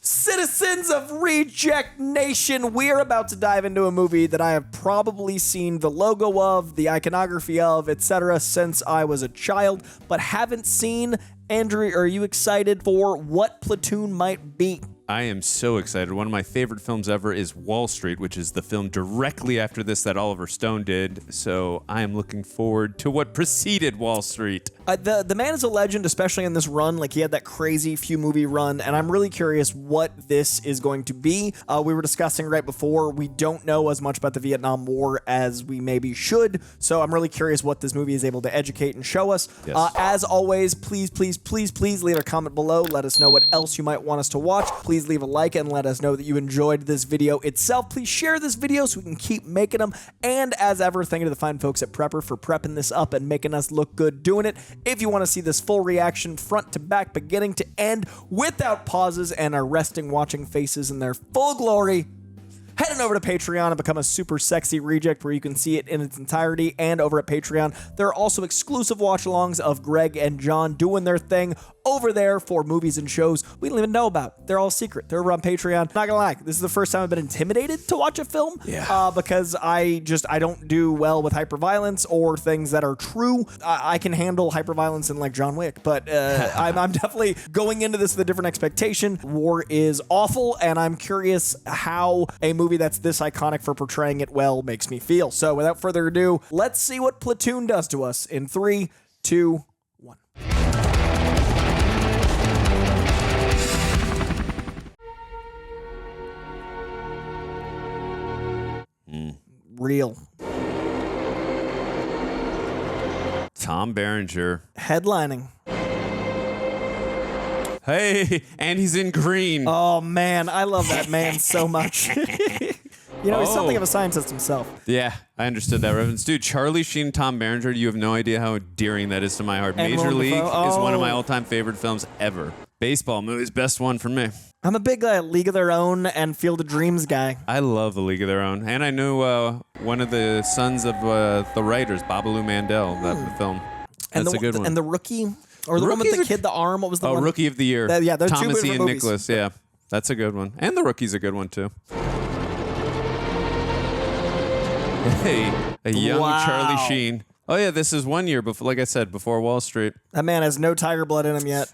Citizens of Reject Nation, we're about to dive into a movie that I have probably seen the logo of, the iconography of, etc. since I was a child, but haven't seen. Andrew, are you excited for what Platoon might be? I am so excited. One of my favorite films ever is Wall Street, which is the film directly after this that Oliver Stone did. So I am looking forward to what preceded Wall Street. The man is a legend, especially in this run. Like, he had that crazy few movie run, and I'm really curious what this is going to be. We were discussing right before, we don't know as much about the Vietnam War as we maybe should, so I'm really curious what this movie is able to educate and show us. Yes. As always, please leave a comment below. Let us know what else you might want us to watch. Please leave a like and let us know that you enjoyed this video itself. Please share this video so we can keep making them. And as ever, thank you to the fine folks at Prepper for prepping this up and making us look good doing it. If you want to see this full reaction front to back, beginning to end, without pauses and our resting watching faces in their full glory, head on over to Patreon and become a super sexy reject where you can see it in its entirety. And over at Patreon, there are also exclusive watch-alongs of Greg and John doing their thing over there for movies and shows we don't even know about. They're all secret. They're over on Patreon. Not gonna lie, this is the first time I've been intimidated to watch a film. Yeah. Because I don't do well with hyperviolence or things that are true. I can handle hyperviolence in like John Wick, but I'm definitely going into this with a different expectation. War is awful, and I'm curious how a movie that's this iconic for portraying it well makes me feel. So without further ado, let's see what Platoon does to us in 3, 2, 1. Real. Tom Berenger. Headlining. Hey, and he's in green. Oh man, I love that man so much. You know, he's something of a scientist himself. Yeah, I understood that reference. Dude, Charlie Sheen, Tom Berenger, you have no idea how endearing that is to my heart. And Major Willem League Dafoe. is one of my all-time favorite films ever. Baseball movie's best one for me. I'm a big League of Their Own and Field of Dreams guy. I love The League of Their Own. And I knew one of the sons of the writers, Babalu Mandel, that film. That's a good one. And The Rookie? Or the one with the kid, the arm? What was the one? Rookie of the Year. Yeah, they're two Thomas different Ian movies. Nicholas, yeah. That's a good one. And The Rookie's a good one, too. Hey, a young Charlie Sheen. Oh, yeah, this is 1 year before, like I said, before Wall Street. That man has no tiger blood in him yet.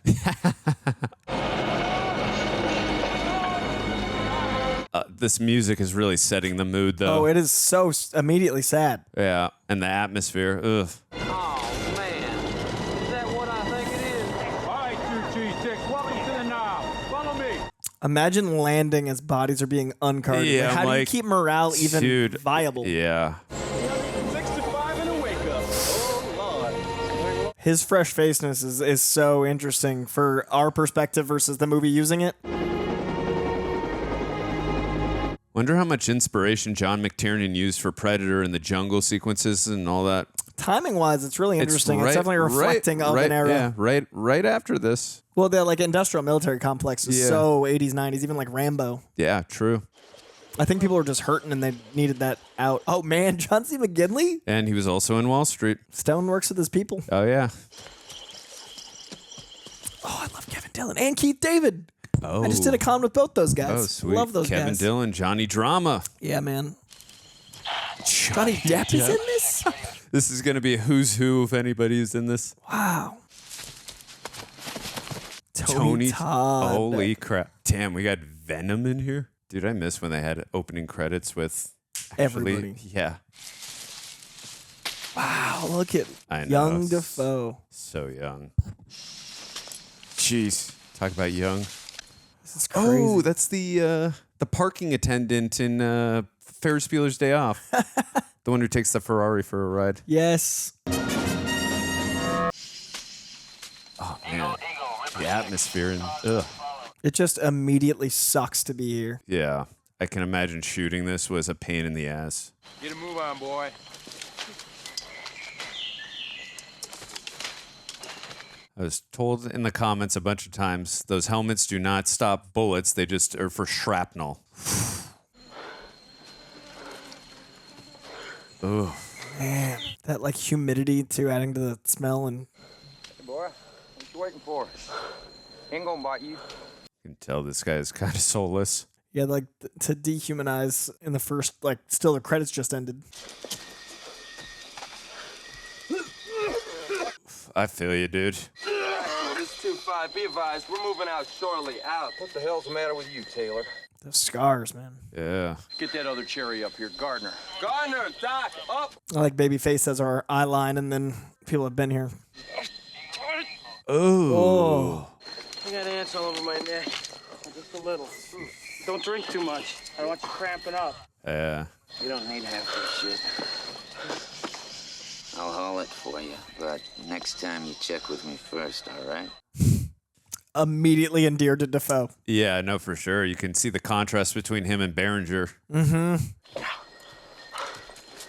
This music is really setting the mood, though. Oh, it is so immediately sad. Yeah, and the atmosphere. Ugh. Oh, man. Is that what I think it is? All right, 2G6, welcome to the knob. Follow me. Imagine landing as bodies are being uncarted. Yeah, How do you keep morale even viable? Yeah. 6 to 5 and a wake up. Oh, Lord. His fresh facedness is so interesting for our perspective versus the movie using it. Wonder how much inspiration John McTiernan used for Predator and the jungle sequences and all that. Timing-wise, it's really interesting. It's definitely reflecting of an era. Yeah, right after this. Well, the industrial military complex is so 80s, 90s, even like Rambo. Yeah, true. I think people were just hurting and they needed that out. Oh man, John C. McGinley? And he was also in Wall Street. Stone works with his people. Oh, yeah. Oh, I love Kevin Dillon and Keith David. Oh. I just did a con with both those guys. Oh, sweet. Love those Kevin guys. Dillon, Johnny Drama. Yeah, man. Johnny Depp is in this? This is going to be a who's who if anybody's in this. Wow. Tony Todd. Holy crap. Damn, we got Venom in here? Dude, I miss when they had opening credits with everybody. Yeah. Wow, look at young Dafoe. So young. Jeez. Talk about young. This is crazy. Oh, that's the parking attendant in Ferris Bueller's Day Off. The one who takes the Ferrari for a ride. Yes. Oh, man. The atmosphere and ugh. It just immediately sucks to be here. Yeah. I can imagine shooting this was a pain in the ass. Get a move on, boy. I was told in the comments a bunch of times, those helmets do not stop bullets. They just are for shrapnel. Ugh. Man, that like humidity too, adding to the smell and. Hey, boy, what you waiting for? He ain't gonna bite you. can tell this guy is kind of soulless. Yeah, like to dehumanize in the first, like, still the credits just ended. I feel you, dude. This 2-5, be advised, we're moving out shortly. Out. What the hell's the matter with you, Taylor? The scars, man. Yeah. Get that other cherry up here, Gardner. Gardner, Doc, up! I like Babyface as our eye line, and then people have been here. Oh. I got ants all over my neck. Just a little. Don't drink too much. I don't want you cramping up. Yeah. You don't need half this shit. I'll haul it for you, but next time you check with me first, all right? Immediately endeared to Dafoe. Yeah, no, for sure. You can see the contrast between him and Berenger. Mm-hmm.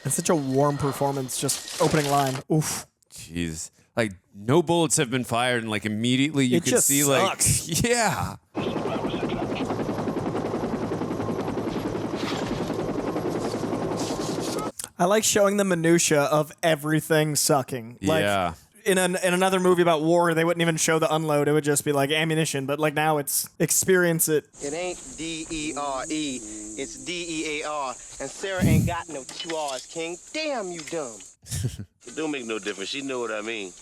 It's such a warm performance, just opening line. Oof. Jeez. Like, no bullets have been fired, and, like, immediately you It can just see, sucks. like, yeah. I like showing the minutia of everything sucking. Like, Yeah. In another movie about war, they wouldn't even show the unload. It would just be like ammunition. But like now it's experience it. It ain't D-E-R-E. It's D-E-A-R. And Sarah ain't got no 2 R's, King. Damn, you dumb. It don't make no difference. She know what I mean.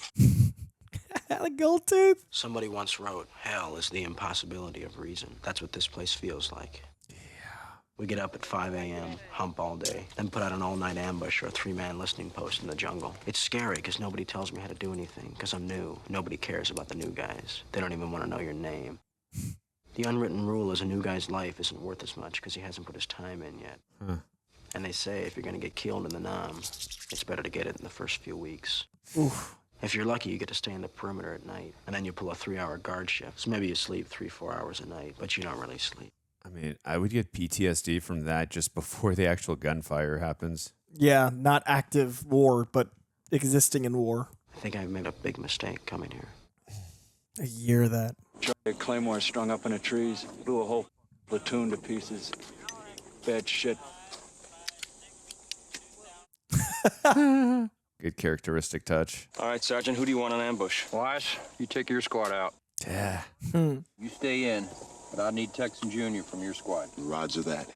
Like gold tooth. Somebody once wrote, hell is the impossibility of reason. That's what this place feels like. We get up at 5 a.m., hump all day, then put out an all-night ambush or a 3-man listening post in the jungle. It's scary because nobody tells me how to do anything because I'm new. Nobody cares about the new guys. They don't even want to know your name. The unwritten rule is a new guy's life isn't worth as much because he hasn't put his time in yet. And they say if you're going to get killed in the Nam, it's better to get it in the first few weeks. Oof. If you're lucky, you get to stay in the perimeter at night, and then you pull a 3-hour guard shift. So maybe you sleep 3-4 hours a night, but you don't really sleep. I mean, I would get PTSD from that just before the actual gunfire happens. Yeah, not active war, but existing in war. I think I've made a big mistake coming here. A year of that. Claymore strung up in the trees, blew a whole platoon to pieces. Bad shit. Good characteristic touch. All right, Sergeant, who do you want on ambush? Wash, you take your squad out. Yeah. You stay in, but I need Texan Jr. from your squad. Roger that.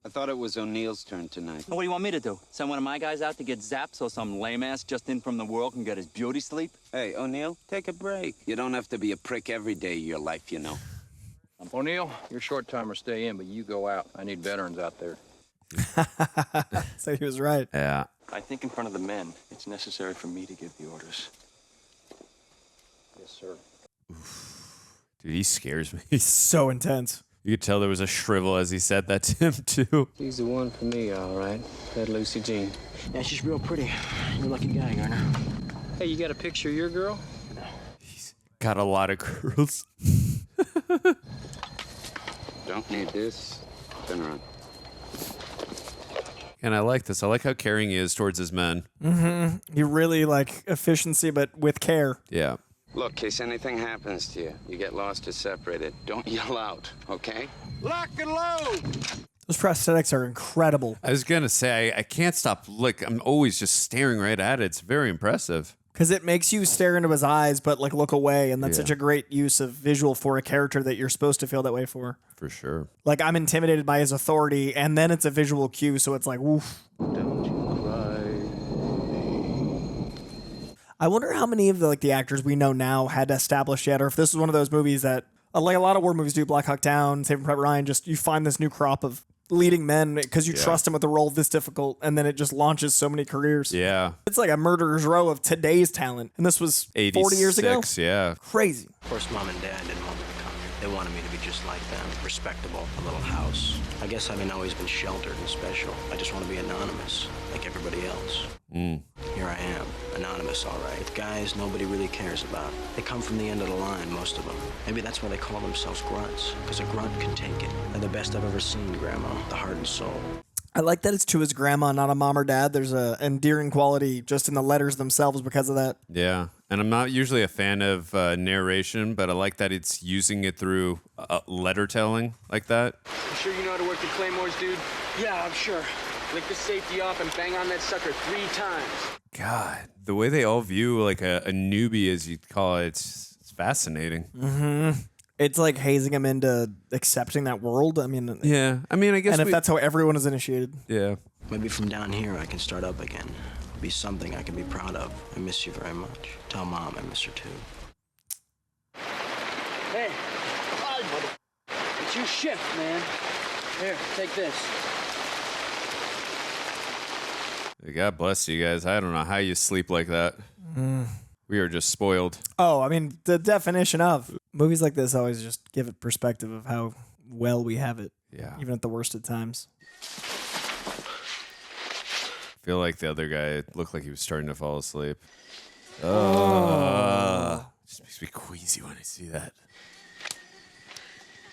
I thought it was O'Neill's turn tonight. What do you want me to do? Send one of my guys out to get zapped so some lame-ass just in from the world can get his beauty sleep? Hey, O'Neill, take a break. You don't have to be a prick every day of your life, you know. O'Neill, your short-timer stay in, but you go out. I need veterans out there. So he was right. Yeah. I think in front of the men, it's necessary for me to give the orders. Yes, sir. Dude, he scares me. He's so intense. You could tell there was a shrivel as he said that to him, too. He's the one for me, all right. That Lucy Jean. Yeah, she's real pretty. You're a lucky guy, Garner. Hey, you got a picture of your girl? He's got a lot of girls. Don't need this. Turn around. And I like this. I like how caring he is towards his men. Mm-hmm. He really like efficiency, but with care. Yeah. Look, in case anything happens to you, you get lost or separated, don't yell out, okay? Lock and load! Those prosthetics are incredible. I was going to say, I can't stop. Like, I'm always just staring right at it. It's very impressive. Because it makes you stare into his eyes, but like look away. And that's Yeah. such a great use of visual for a character that you're supposed to feel that way for. For sure. Like I'm intimidated by his authority, and then it's a visual cue, so it's like, woof. Don't you cry. I wonder how many of the actors we know now had established yet, or if this is one of those movies that, like a lot of war movies do, Black Hawk Down, Saving Private Ryan, just you find this new crop of leading men because you trust them with a role this difficult, and then it just launches so many careers. Yeah. It's like a murderer's row of today's talent, and this was 40 years ago. 86, yeah. Crazy. Of course, Mom and Dad didn't want me to come here. They wanted me to be just like them, respectable, a little house. I guess I haven't always been sheltered and special. I just want to be anonymous, like everybody else. Here I am, anonymous, all right. With guys nobody really cares about. They come from the end of the line, most of them. Maybe that's why they call themselves grunts, because a grunt can take it. They're the best I've ever seen, Grandma, the heart and soul. I like that it's to his grandma, not a mom or dad. There's a endearing quality just in the letters themselves because of that. Yeah. And I'm not usually a fan of narration, but I like that it's using it through letter telling like that. You sure you know how to work the claymores, dude? Yeah, I'm sure. Lick the safety off and bang on that sucker 3 times. God, the way they all view like a newbie, as you'd call it, it's fascinating. Mm-hmm. It's like hazing him into accepting that world. I mean, Yeah, I mean, I guess. and if that's how everyone is initiated. Yeah. Maybe from down here I can start up again. Be something I can be proud of. I miss you very much. Tell Mom I miss her too. Hey, hi, mother. It's your shift, man. Here, take this. God bless you guys. I don't know how you sleep like that. We are just spoiled. Oh, I mean, the definition of movies like this always just give it perspective of how well we have it. Yeah. Even at the worst of times. I feel like the other guy looked like he was starting to fall asleep. Just makes me queasy when I see that.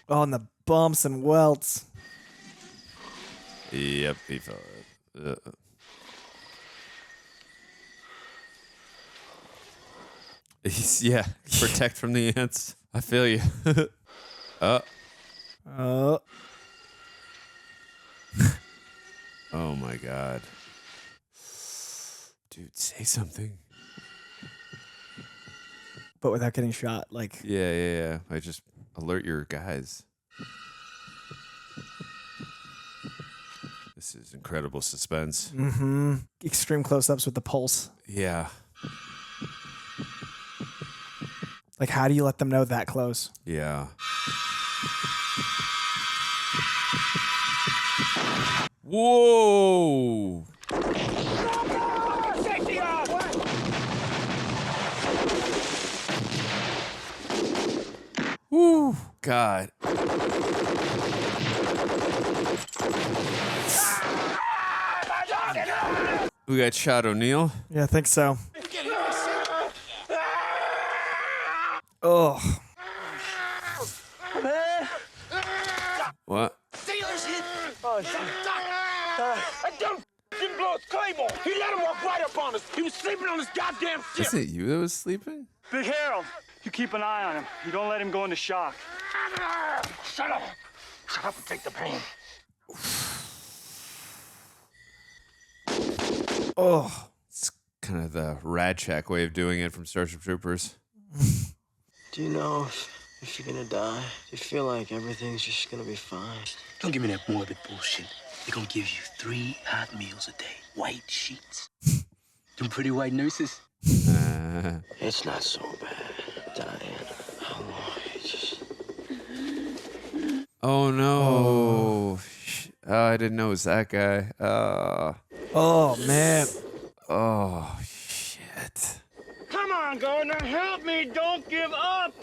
Oh, and the bumps and welts. Yep, he fell. Yeah, protect from the ants. I feel you. Oh my God. Dude, say something. But without getting shot, like. Yeah. I just alert your guys. This is incredible suspense. Mm-hmm. Extreme close-ups with the pulse. Yeah. Like, how do you let them know that close? Yeah. Whoa! Woo! God. We got shot O'Neal. Yeah, I think so. Oh. What? Sailor's hit. I done blow his claymore. He let him walk right up on us. He was sleeping on his goddamn ship. Is it you that was sleeping? Big Harold, you keep an eye on him. You don't let him go into shock. Shut up. Shut up and take the pain. Oh. It's kind of the Rad Shack way of doing it from Starship Troopers. Do you know if you're gonna die? Do you feel like everything's just gonna be fine? Don't give me that morbid bullshit. They're gonna give you 3 hot meals a day. White sheets. Them pretty white nurses. It's not so bad, Diane. How long? Oh no! Oh, I didn't know it was that guy. Oh man. Oh shit! Come on, Gardner. Help me. Don't give up.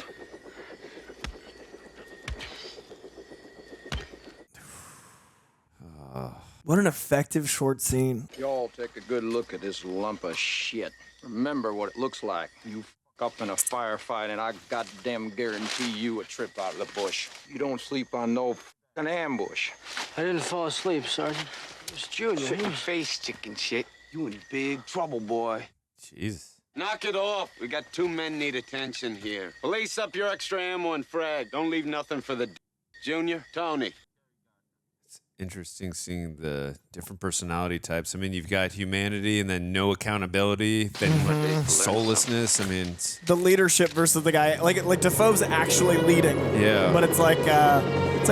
What an effective short scene. Y'all take a good look at this lump of shit. Remember what it looks like. You up in a firefight, and I goddamn guarantee you a trip out of the bush. You don't sleep on no f***ing ambush. I didn't fall asleep, Sergeant. It was Junior. Shut your face, chicken shit. You in big trouble, boy. Jesus. Knock it off. We got 2 men need attention here. Lace up your extra ammo and frag. Don't leave nothing for the Junior. Tony. Interesting seeing the different personality types. I mean, you've got humanity and then no accountability, then soullessness. I mean, the leadership versus the guy like Dafoe's actually leading. Yeah. But it's like a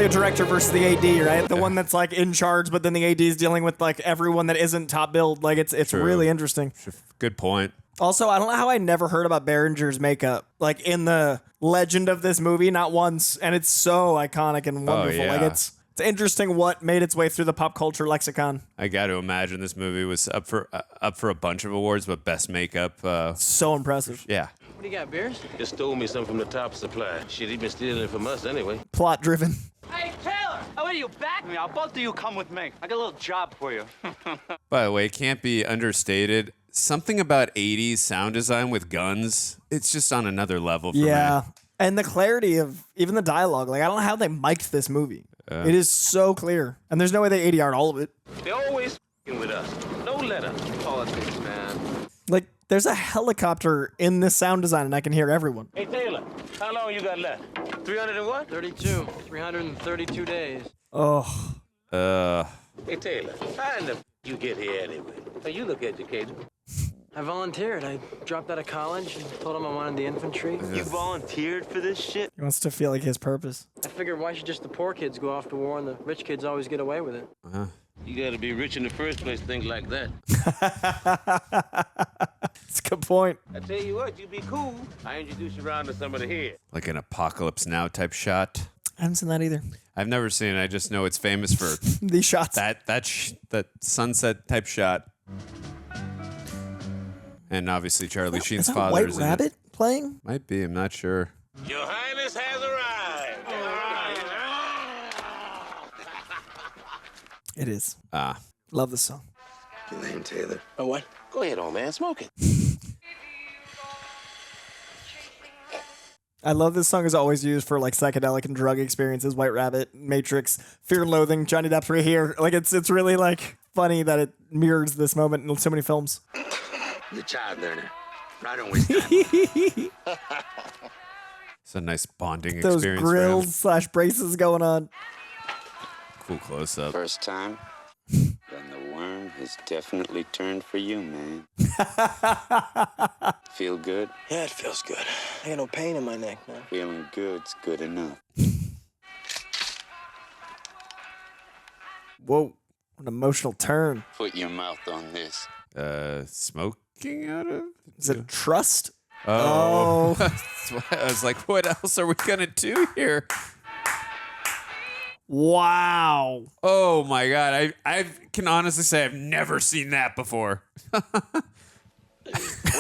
director versus the AD, right? The one that's like in charge, but then the AD is dealing with like everyone that isn't top billed. Like it's True. really interesting. Good point. Also, I don't know how I never heard about Berenger's makeup, like in the legend of this movie, not once, and it's so iconic and wonderful. Oh, yeah. Like it's interesting what made its way through the pop culture lexicon. I got to imagine this movie was up for a bunch of awards, but best makeup. So impressive. Yeah. What do you got, Beers? Just stole me some from the top supply. Shit, he been stealing it from us anyway. Plot driven. Hey, Taylor! Oh, are you back? Now, both of you come with me. I got a little job for you. By the way, it can't be understated. Something about 80s sound design with guns, it's just on another level for me. And the clarity of even the dialogue. Like, I don't know how they mic'd this movie. It is so clear. And there's no way they ADR'd all of it. They always f***ing with us. No letter. Politics, man. Like, there's a helicopter in this sound design, and I can hear everyone. Hey, Taylor, how long you got left? 300 and what? 32. 332 days. Oh. Hey, Taylor, how in the f*** you get here anyway? Hey, you look educated. I volunteered. I dropped out of college and told him I wanted the infantry. You volunteered for this shit? He wants to feel like his purpose. I figured why should just the poor kids go off to war and the rich kids always get away with it? You gotta be rich in the first place to think like that. That's a good point. I tell you what, you be cool. I introduce you around to some of the head. Like an Apocalypse Now type shot. I haven't seen that either. I've never seen it. I just know it's famous for these shots. That sunset type shot. And obviously Charlie Sheen's that father White is Rabbit in it. playing? Might be. I'm not sure. Your Highness has arrived. It is. Ah. Love this song. Your name, Taylor. Oh, what? Go ahead, old man. Smoke it. I love this song is always used for like psychedelic and drug experiences. White Rabbit, Matrix, Fear and Loathing, Johnny Depp's right here. Like it's really like funny that it mirrors this moment in so many films. You're a child learner. I don't waste time. It's a nice bonding Those experience. grills / braces going on. Cool close up. First time, then the worm has definitely turned for you, man. Feel good? Yeah, it feels good. I got no pain in my neck now. Feeling good's good enough. Whoa, an emotional turn. Put your mouth on this. Smoking out of? Is it trust? Oh. I was like, what else are we gonna do here? Wow. Oh my God. I can honestly say I've never seen that before. We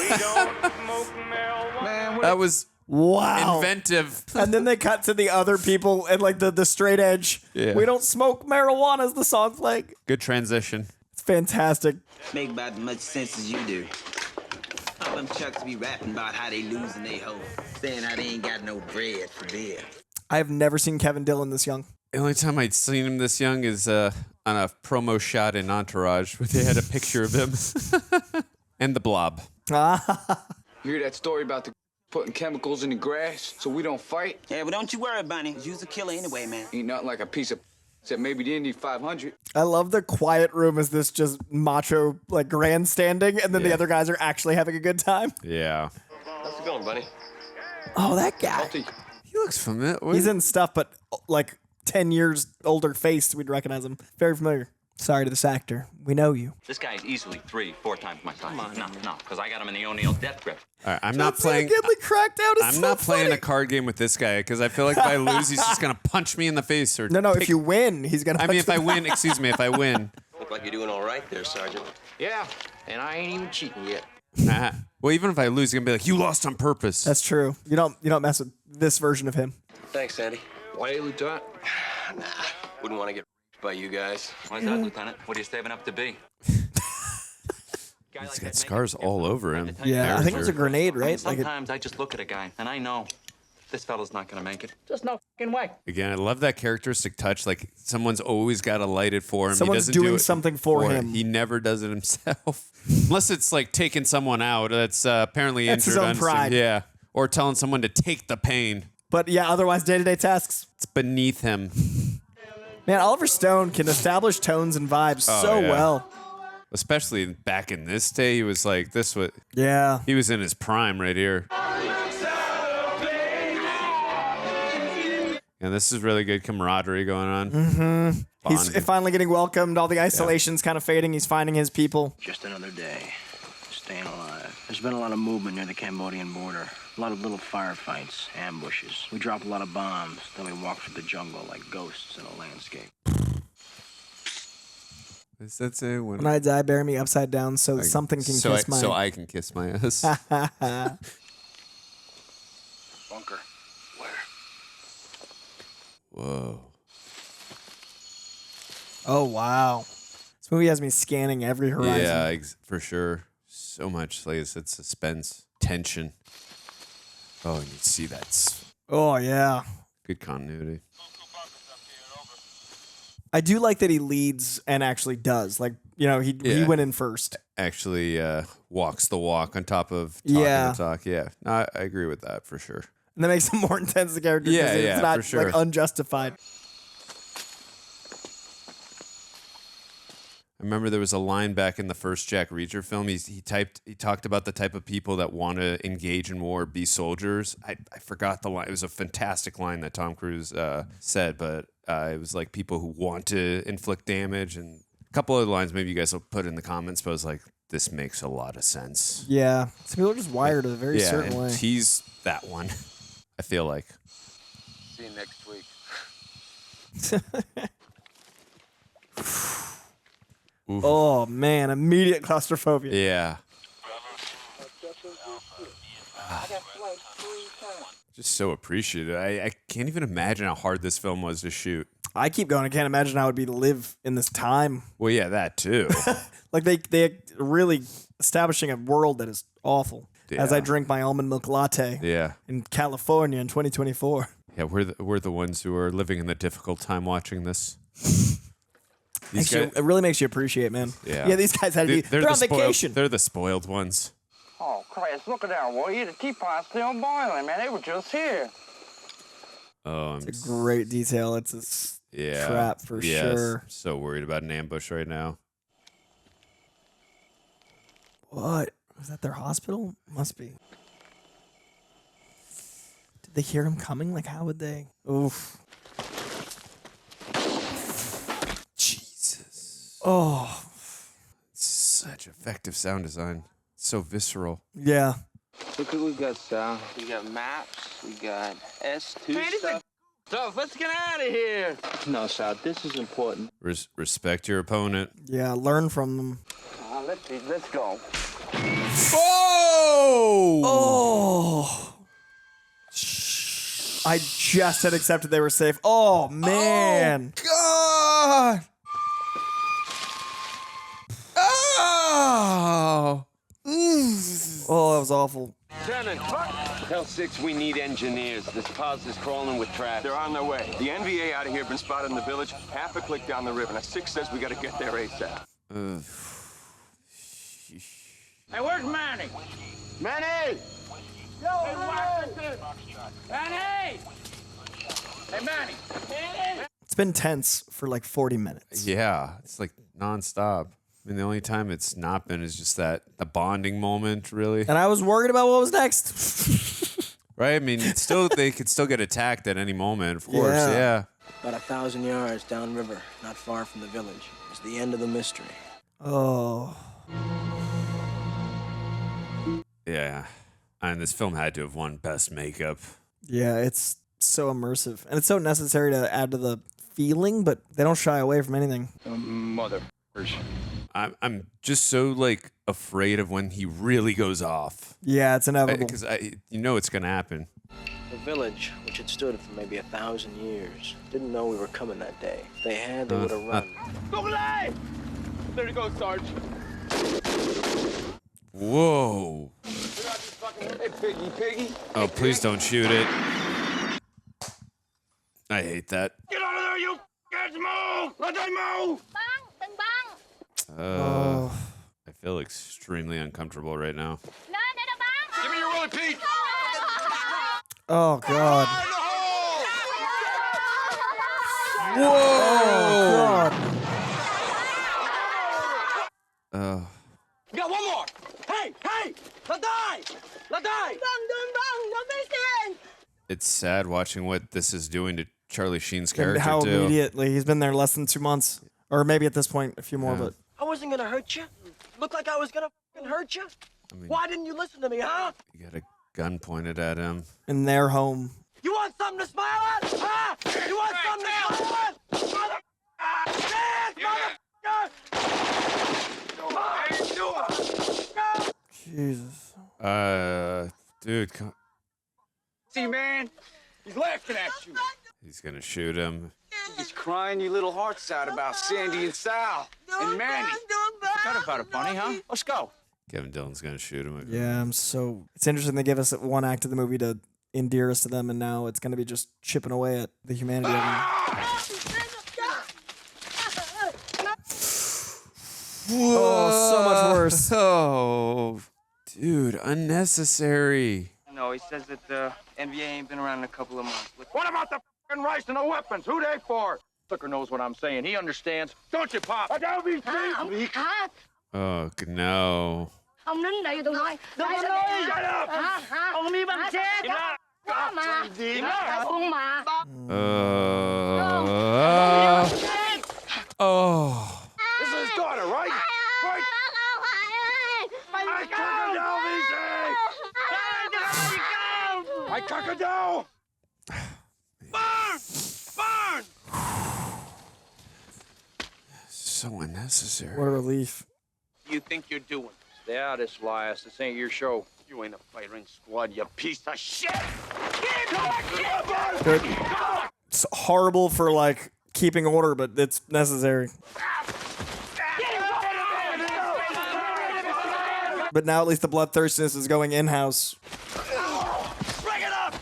don't smoke marijuana. Man, That was wow inventive. And then they cut to the other people and like the straight edge. Yeah. We don't smoke marijuana as the song playing. Good transition. It's fantastic. Make about as much sense as you do. All them chucks be rapping about how they losing they hoe, saying how they ain't got no bread for beer. I have never seen Kevin Dillon this young. The only time I'd seen him this young is on a promo shot in Entourage where they had a picture of him. And the Blob. You hear that story about the putting chemicals in the grass so we don't fight? Yeah, but don't you worry, Bunny. You's a killer anyway, man. Ain't nothing like a piece of except maybe they need 500. I love the quiet room as this just macho like grandstanding, and then the other guys are actually having a good time. Yeah. How's it going, buddy? Oh, that guy. He looks familiar. He's in stuff, but like 10 years older face, we'd recognize him. Very familiar. Sorry to this actor. We know you. This guy's easily 3-4 times my size. No, because I got him in the O'Neill death grip. All right, I'm not That's playing. McGinley cracked out. I'm not playing a card game with this guy because I feel like if I lose, he's just gonna punch me in the face or. No. If you win, he's gonna. I mean, if I win, excuse me, if I win. Look like you're doing all right there, Sergeant. Yeah, and I ain't even cheating yet. Well, even if I lose, he's gonna be like, "You lost on purpose." That's true. You don't mess with this version of him. Thanks, Sandy. Why, Lieutenant? Nah, wouldn't want to get by you guys. Why's that, Lieutenant? What are you saving up to be? He's got scars all over him. Yeah, I think it was a grenade, right? Sometimes I just look at a guy and I know this fella's not gonna make it. Just no fucking way. Again, I love that characteristic touch. Like someone's always got to light it for him. Someone's he doesn't doing do it something for him. He never does it himself, unless it's like taking someone out that's apparently That's injured. his own pride. Yeah, or telling someone to take the pain. But yeah, otherwise day-to-day tasks. It's beneath him. Man, Oliver Stone can establish tones and vibes so yeah. well. Especially back in this day, he was like this. Was Yeah. He was in his prime right here. And this is really good camaraderie going on. Mm-hmm. He's finally getting welcomed. All the isolation's kind of fading. He's finding his people. Just another day. Staying alive. There's been a lot of movement near the Cambodian border. A lot of little firefights, ambushes. We drop a lot of bombs, then we walk through the jungle like ghosts in a landscape. Is that say When I die, bury me upside down so something can kiss my... So I can kiss my ass. Bunker. Where? Whoa. Oh, wow. This movie has me scanning every horizon. Yeah, for sure. So much, like I said, suspense, tension. Oh, and you see that. Oh, yeah. Good continuity. I do like that he leads and actually does. Like, you know, he went in first. Actually walks the walk on top of talking the talk. Yeah, no, I agree with that for sure. And that makes him more intense, the character. Yeah, it's not for sure. like unjustified. remember there was a line back in the first Jack Reacher film. He talked about the type of people that want to engage in war, be soldiers. I forgot the line. It was a fantastic line that Tom Cruise said, but it was like people who want to inflict damage, and a couple other lines maybe you guys will put in the comments, but I was like, this makes a lot of sense. Yeah. Some people are just wired a very certain way. He's that one, I feel like. See you next week. Oh, man. Immediate claustrophobia. Yeah. Just so appreciative. I can't even imagine how hard this film was to shoot. I keep going. I can't imagine how it would be to live in this time. Well, yeah, that too. Like they really establishing a world that is awful. Yeah. As I drink my almond milk latte. Yeah. In California in 2024. Yeah, we're the ones who are living in the difficult time watching this. It really makes you appreciate, man. Yeah. Yeah, these guys had to be. They're on vacation. They're the spoiled ones. Oh, Christ, look at that, will you? The teapot's still boiling, man. They were just here. Oh, it's a great detail. It's a trap for sure. So worried about an ambush right now. What? Was that their hospital? Must be. Did they hear him coming? Like, how would they? Oof. Jesus. Oh. Such effective sound design. So visceral. Yeah. Look what we got, Sal. We got maps. We got S2 stuff. So let's get out of here. No, Sal, this is important. Respect your opponent. Yeah, learn from them. Let's go. Oh! Oh! I just had accepted they were safe. Oh, man. Oh, God! Oh! Oh, that was awful. Lieutenant, tell 6 we need engineers. This pause is crawling with trash. They're on their way. The NVA out of here been spotted in the village, half a click down the river. Now 6 says we gotta get there ASAP. Hey, where's Manny? Manny! Yo, hey, Manny! Hey, Manny! It's been tense for like 40 minutes. Yeah, it's like nonstop. I mean, the only time it's not been is just the bonding moment, really. And I was worried about what was next. Right? I mean, they could still get attacked at any moment, of course. Yeah. About 1,000 yards downriver, not far from the village, is the end of the mystery. Oh. Yeah. And this film had to have won Best Makeup. Yeah, it's so immersive. And it's so necessary to add to the feeling, but they don't shy away from anything. Mother. I'm just so like afraid of when he really goes off. Yeah, it's inevitable. Because you know it's gonna happen. The village, which had stood for maybe 1,000 years, didn't know we were coming that day. If they had, they would have run. There you go, Sarge. Whoa. Hey, Piggy. Oh, please don't shoot it. I hate that. Get out of there, you kids! Move! Let them move! I feel extremely uncomfortable right now. Give me your Willie Pete! Oh, God. Whoa! Oh, God. You got one more! Hey! La die! It's sad watching what this is doing to Charlie Sheen's And character, how too. immediately. He's been there less than 2 months. Or maybe at this point, a few more, but... I wasn't gonna hurt you. Looked like I was gonna hurt you. Why didn't you listen to me, huh? You got a gun pointed at him. In their home. You want something to smile at? Huh? You want something to smile at? Jesus. Dude, See, man? He's laughing at you. he's gonna shoot him. He's crying your little hearts out about Sandy and Sal and Manny. Forgot about it, Bunny, huh? Let's go. Kevin Dillon's gonna shoot him. Yeah, it's interesting they give us one act of the movie to endear us to them, and now it's going to be just chipping away at the humanity of them. Oh, so much worse. Oh, dude, unnecessary. No, he says that the NBA ain't been around in a couple of months. What about the fucking rice and the weapons? Who they for? motherfucker knows what I'm saying. He understands. Don't you, Pop? Don't be weak. Oh, no. Ông nín đây tôi nói. Đừng có nói. Shut up. Ông đi bằng xe. Có mà. Không mà. Oh. This is his daughter, right? Right? I took her down, VC! I took her down! Burn! Burn! So unnecessary. What a relief. You think you're doing? Stay out of this, Lias. This ain't your show. You ain't a firing squad, you piece of shit! Good. It's horrible for like keeping order, but it's necessary. But now at least the bloodthirstiness is going in-house. Bring it up!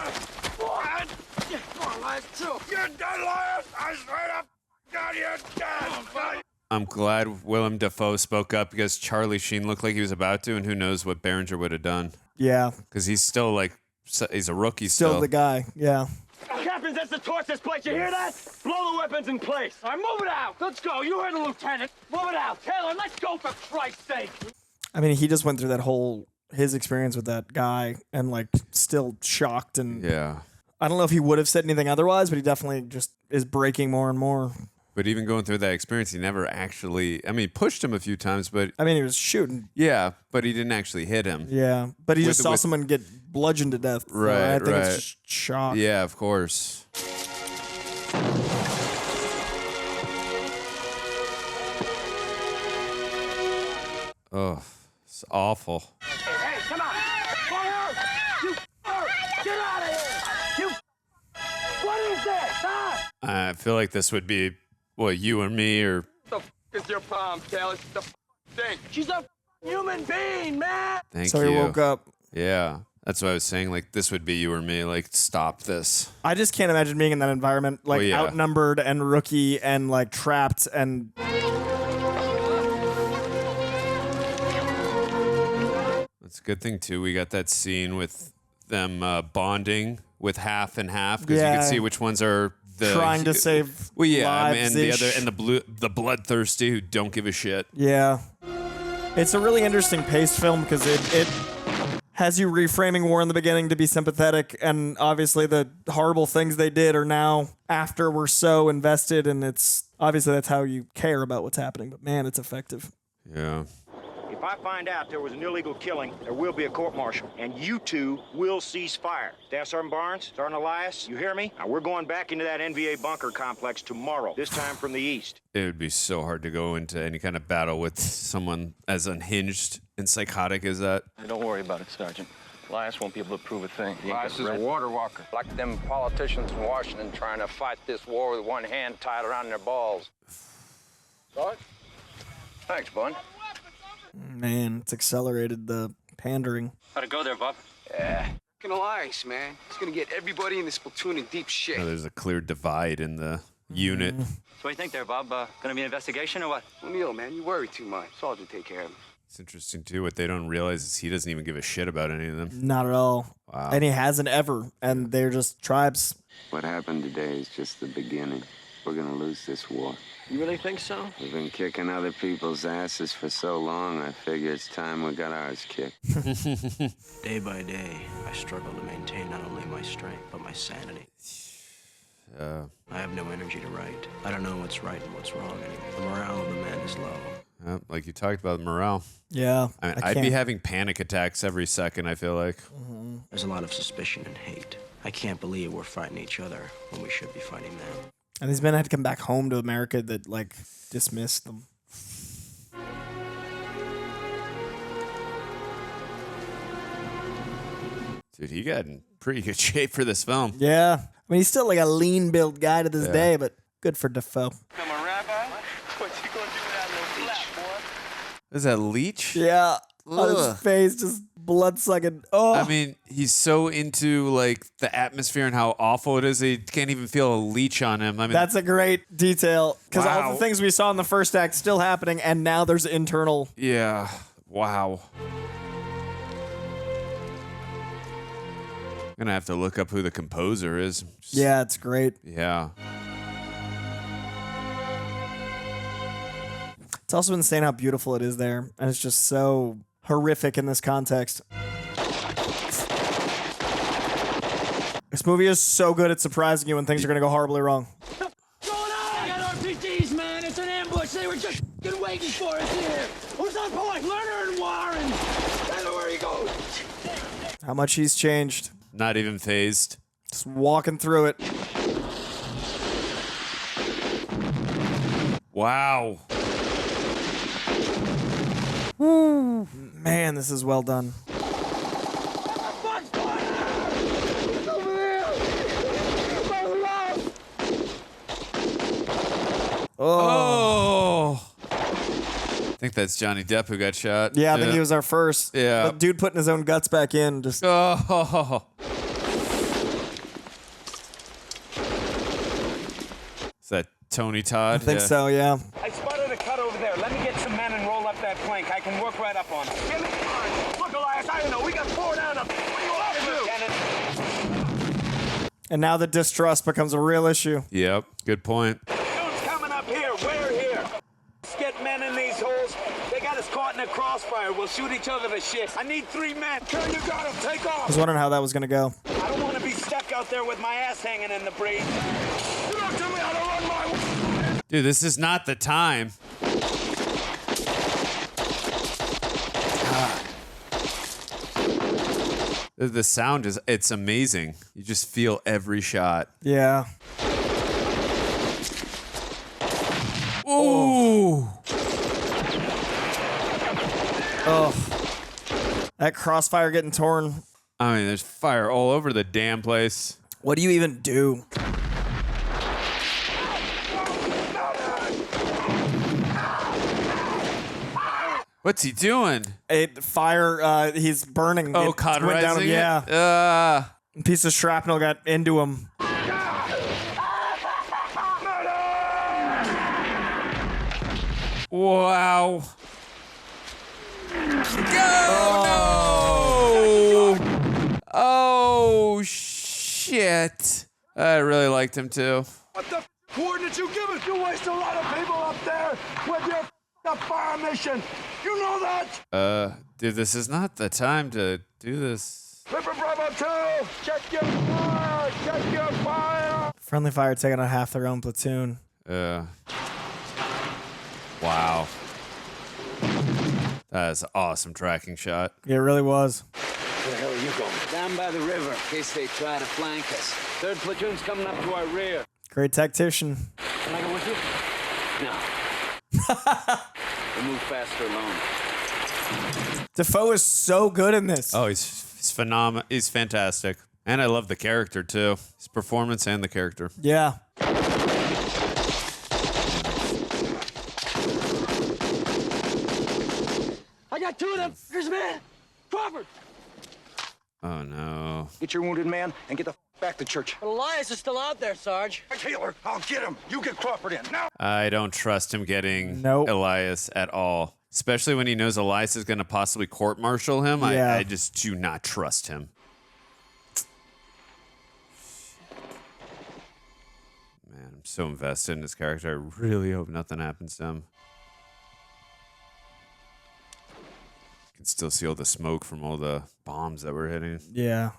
Come on, Lias, too. You're done, Lias! I straight up got you done! I'm glad Willem Dafoe spoke up because Charlie Sheen looked like he was about to, and who knows what Berenger would have done. Yeah. Because he's still like, he's a rookie Still the guy, yeah. Captain, that's the torch this place. You hear that? Blow the weapons in place. All right, move it out. Let's go. You heard the lieutenant. Move it out. Taylor, let's go for Christ's sake. I mean, he just went through that whole, his experience with that guy and like still shocked and Yeah. I don't know if he would have said anything otherwise, but he definitely just is breaking more and more. But even going through that experience, he never actually, I mean, he pushed him a few times, but. I mean, he was shooting. Yeah, but he didn't actually hit him. Yeah, but he just saw someone get bludgeoned to death. So Right, I think right. it's just shock. Yeah, of course. Oh, it's awful. Hey, come on! Fire! You get out of here! You what is this, huh? I feel like this would be, what, you or me or. What the is your palm, Taylor? The thing. She's a human being, man! Thank So you. he woke up. Yeah. That's what I was saying. Like, this would be you or me. Like, stop this. I just can't imagine being in that environment, like Well, yeah. outnumbered and rookie and like trapped and. That's a good thing, too. We got that scene with them bonding with half and half because you Yeah. can see which ones are the Trying to save Well, yeah, and the lives-ish. other and the bloodthirsty who don't give a shit. Yeah. It's a really interesting paced film because it has you reframing war in the beginning to be sympathetic, and obviously the horrible things they did are now after we're so invested, and it's obviously that's how you care about what's happening. But man, it's effective. Yeah. If I find out there was an illegal killing, there will be a court-martial, and you two will cease fire. Staff Sergeant Barnes, Sergeant Elias, you hear me? Now, we're going back into that NVA bunker complex tomorrow, this time from the east. It would be so hard to go into any kind of battle with someone as unhinged and psychotic as that. Don't worry about it, Sergeant. Elias won't be able to prove a thing. He ain't Elias got is a red- water walker. Like them politicians in Washington trying to fight this war with one hand tied around their balls. What? Thanks, bud. Man, it's accelerated the pandering. How'd it go there, Bob? Yeah. Fucking Elias, man. He's gonna get everybody in this platoon in deep shit. Oh, there's a clear divide in the unit. So what do you think there, Bob? Gonna be an investigation or what? O'Neill, man, you worry too much. Sergeant take care of him. It's interesting, too. What they don't realize is he doesn't even give a shit about any of them. Not at all. Wow. And he hasn't ever. And they're just tribes. What happened today is just the beginning. We're gonna lose this war. You really think so? We've been kicking other people's asses for so long, I figure it's time we got ours kicked. Day by day, I struggle to maintain not only my strength, but my sanity. I have no energy to write. I don't know what's right and what's wrong anymore. The morale of the men is low. Like you talked about morale. Yeah. I mean, I I'd be can't- having panic attacks every second, I feel like. There's a lot of suspicion and hate. I can't believe we're fighting each other when we should be fighting them. And these men had to come back home to America that like dismissed them. Dude, he got in pretty good shape for this film. Yeah. I mean, he's still like a lean built guy to this Yeah. day, but good for Dafoe. I'm a rabbi? What you gonna do without no flat, boy? Is that Leech? Yeah. On his Ugh. face, just blood sucking. Oh. I mean, he's so into like the atmosphere and how awful it is. He can't even feel a leech on him. I mean, That's a great detail because all Wow. the things we saw in the first act still happening, and now there's internal. yeah. Wow. I'm gonna have to look up who the composer is. Yeah, it's great. Yeah. It's also insane how beautiful it is there, and it's just so horrific in this context. This movie is so good at surprising you when things are going to go horribly wrong. I got RPGs, man. It's an ambush. They were just waiting for us here. Who's on point? Lerner and Warren. I know where he goes. How much he's changed. Not even phased. Just walking through it. Wow. Woo. Man, this is well done. Oh. I think that's Johnny Depp who got shot. Yeah, I think he was our first. Yeah. But dude putting his own guts back in. Just. Oh. Is that Tony Todd? I think so, yeah. I spotted a cut over there. Let me get some men and roll up that flank. I can work right up on it. Give me time. Look, Elias, I don't know. We got 4 down up. What do you want to do? Lieutenant? And now the distrust becomes a real issue. Yep, good point. Dude's coming up here. We're here. Let's get men in these holes. They got us caught in a crossfire. We'll shoot each other to shit. I need 3 men. Turn, you got him. Take I off. was wondering how that was going to go. I don't want to be stuck out there with my ass hanging in the breeze. You don't tell me how to run my... Dude, this is not the time. The sound is, it's amazing. You just feel every shot. Yeah. Ooh. Oh. That crossfire getting torn. I mean, there's fire all over the damn place. What do you even do? What's he doing? Fire, he's burning. Oh, It went down cauterizing him, yeah. it? A piece of shrapnel got into him. Wow. Oh, no! Oh, shit. I really liked him, too. What the coordinates you give us? You waste a lot of people up there with your fire mission. You know that? Dude, this is not the time to do this. Ripper Bravo 2, check your fire! Check your fire! Friendly fire taking on half their own platoon. Wow. That is an awesome tracking shot. Yeah, it really was. Where the hell are you going? Down by the river, in case they try to flank us. 3rd platoon's coming up to our rear. Great tactician. Can I go with you? No. We'll move faster alone. Dafoe is so good in this. Oh, he's phenomenal. He's fantastic. And I love the character, too. His performance and the character. Yeah. I got 2 of them. Here's man. Crawford. Oh, no. Get your wounded man and get the back to church. But Elias is still out there, Sarge. Taylor, I'll get him. You get Crawford in. Now. I don't trust him getting Nope. Elias at all. Especially when he knows Elias is going to possibly court-martial him. Yeah. I just do not trust him. Man, I'm so invested in this character. I really hope nothing happens to him. I can still see all the smoke from all the bombs that we're hitting. Yeah.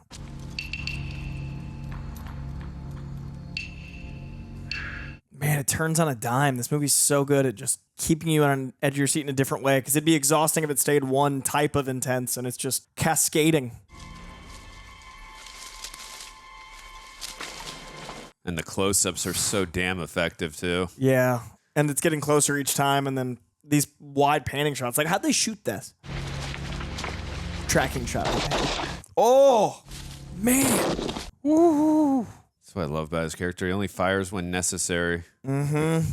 Man, it turns on a dime. This movie's so good at just keeping you on the edge of your seat in a different way, because it'd be exhausting if it stayed one type of intense, and it's just cascading. And the close-ups are so damn effective, too. Yeah. And it's getting closer each time, and then these wide panning shots. Like, how'd they shoot this? Tracking shot. Oh, man. Woo. That's what I love about his character. He only fires when necessary. Mm-hmm.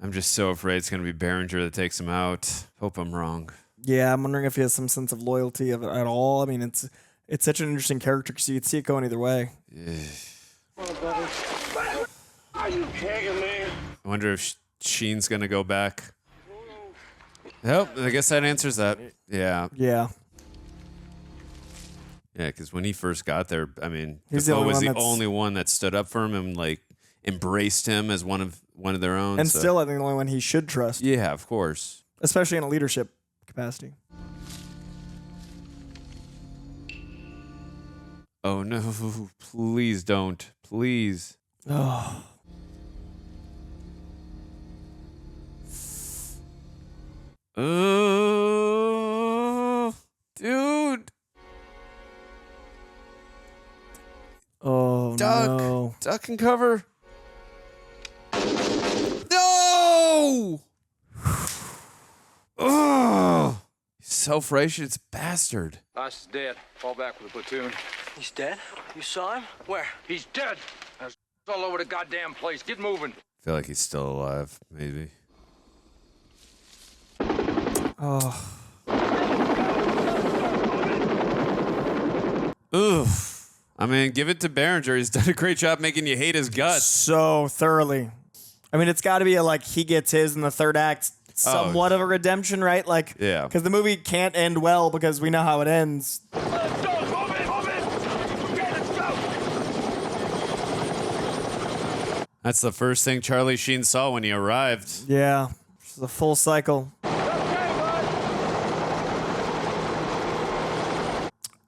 I'm just so afraid it's going to be Berenger that takes him out. Hope I'm wrong. Yeah, I'm wondering if he has some sense of loyalty of it at all. I mean, it's such an interesting character because you could see it going either way. Are you kidding me? I wonder if Sheen's going to go back. Nope, I guess that answers that. Yeah. Yeah. Yeah, because when he first got there, I mean, He's the Dafoe only was one the that's- only one that stood up for him and, like, embraced him as one of their own. And so. still, I think the only one he should trust. Yeah, of course. Especially in a leadership capacity. Oh no! Please don't. Please. Oh. Dude. Oh, Duck. no. Duck and cover. No! Oh, self-righteous bastard. Us is dead. Fall back with the platoon. He's dead? You saw him? Where? He's dead. There's all over the goddamn place. Get moving. I feel like he's still alive, maybe. Oh. Oof. I mean, give it to Berenger. He's done a great job making you hate his guts. So thoroughly. I mean, it's got to be like he gets his in the third act, somewhat of a redemption, right? Like, yeah. Because the movie can't end well because we know how it ends. That's the first thing Charlie Sheen saw when he arrived. Yeah. It's a full cycle.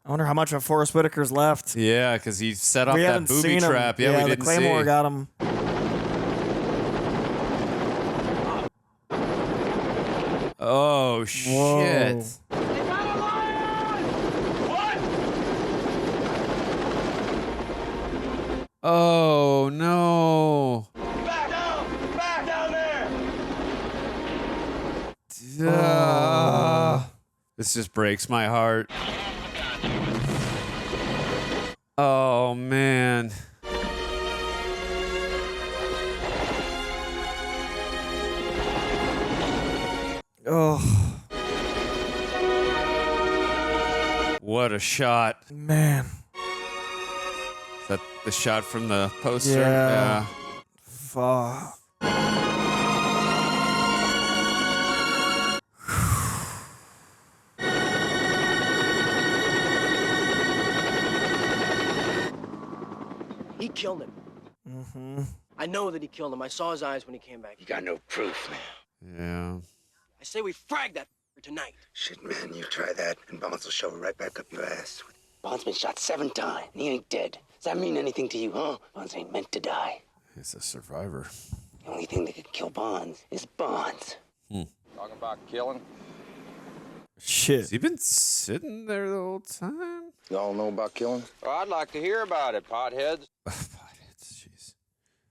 I wonder how much of Forrest Whitaker's left. Yeah, because he set off We that haven't booby seen him. trap. Yeah, we the didn't Claymore see. got him. Oh, shit. Oh, no. Back down there! This just breaks my heart. Oh, man. Oh. What a shot. Man. Is that the shot from the poster? Yeah. Fuck. He killed him. Mm-hmm. I know that he killed him. I saw his eyes when he came back. You got no proof, man. Yeah. I say we frag that tonight. Shit, man, you try that, and Bonds will shove it right back up your ass. Bonds been shot 7 times, and he ain't dead. Does that mean anything to you, huh? Bonds ain't meant to die. He's a survivor. The only thing that could kill Bonds is Bonds. Talking about killing? Shit. Has he been sitting there the whole time? Y'all know about killing? Well, I'd like to hear about it, potheads. Potheads, jeez.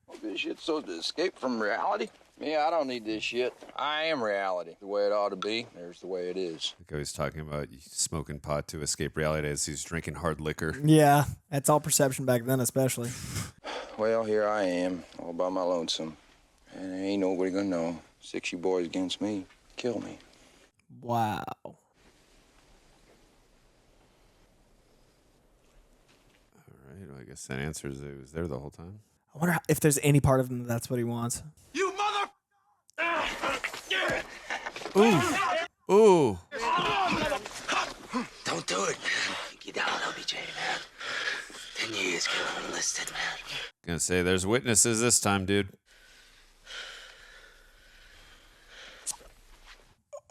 Well, this shit's so to escape from reality. Yeah, I don't need this shit. I am reality. The way it ought to be, there's the way it is. Like I was talking about smoking pot to escape reality as he's drinking hard liquor. Yeah. That's all perception back then, especially. Well, here I am, all by my lonesome. And ain't nobody gonna know. 6 you boys against me. Kill me. Wow. All right, well, I guess that answers it. He was there the whole time. I wonder if there's any part of him that's what he wants. You mother... Ooh. Ooh. Don't do it. Get down, LBJ, man. 10 years, get enlisted, man. Gonna say there's witnesses this time, dude.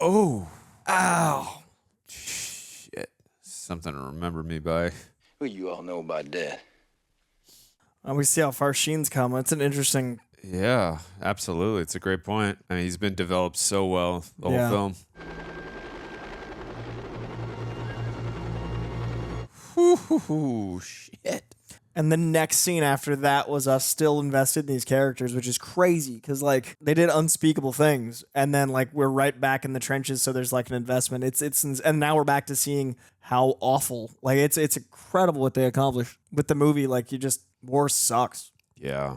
Oh. Ow. Shit. Something to remember me by. Well, you all know about that. And we see how far Sheen's come. It's an interesting... Yeah, absolutely. It's a great point. I mean, he's been developed so well the whole film. Whoo, shit. And the next scene after that was us still invested in these characters, which is crazy because, like, they did unspeakable things. And then, like, we're right back in the trenches, so there's, like, an investment. And now we're back to seeing how awful. Like, it's incredible what they accomplished with the movie. Like, war sucks. Yeah.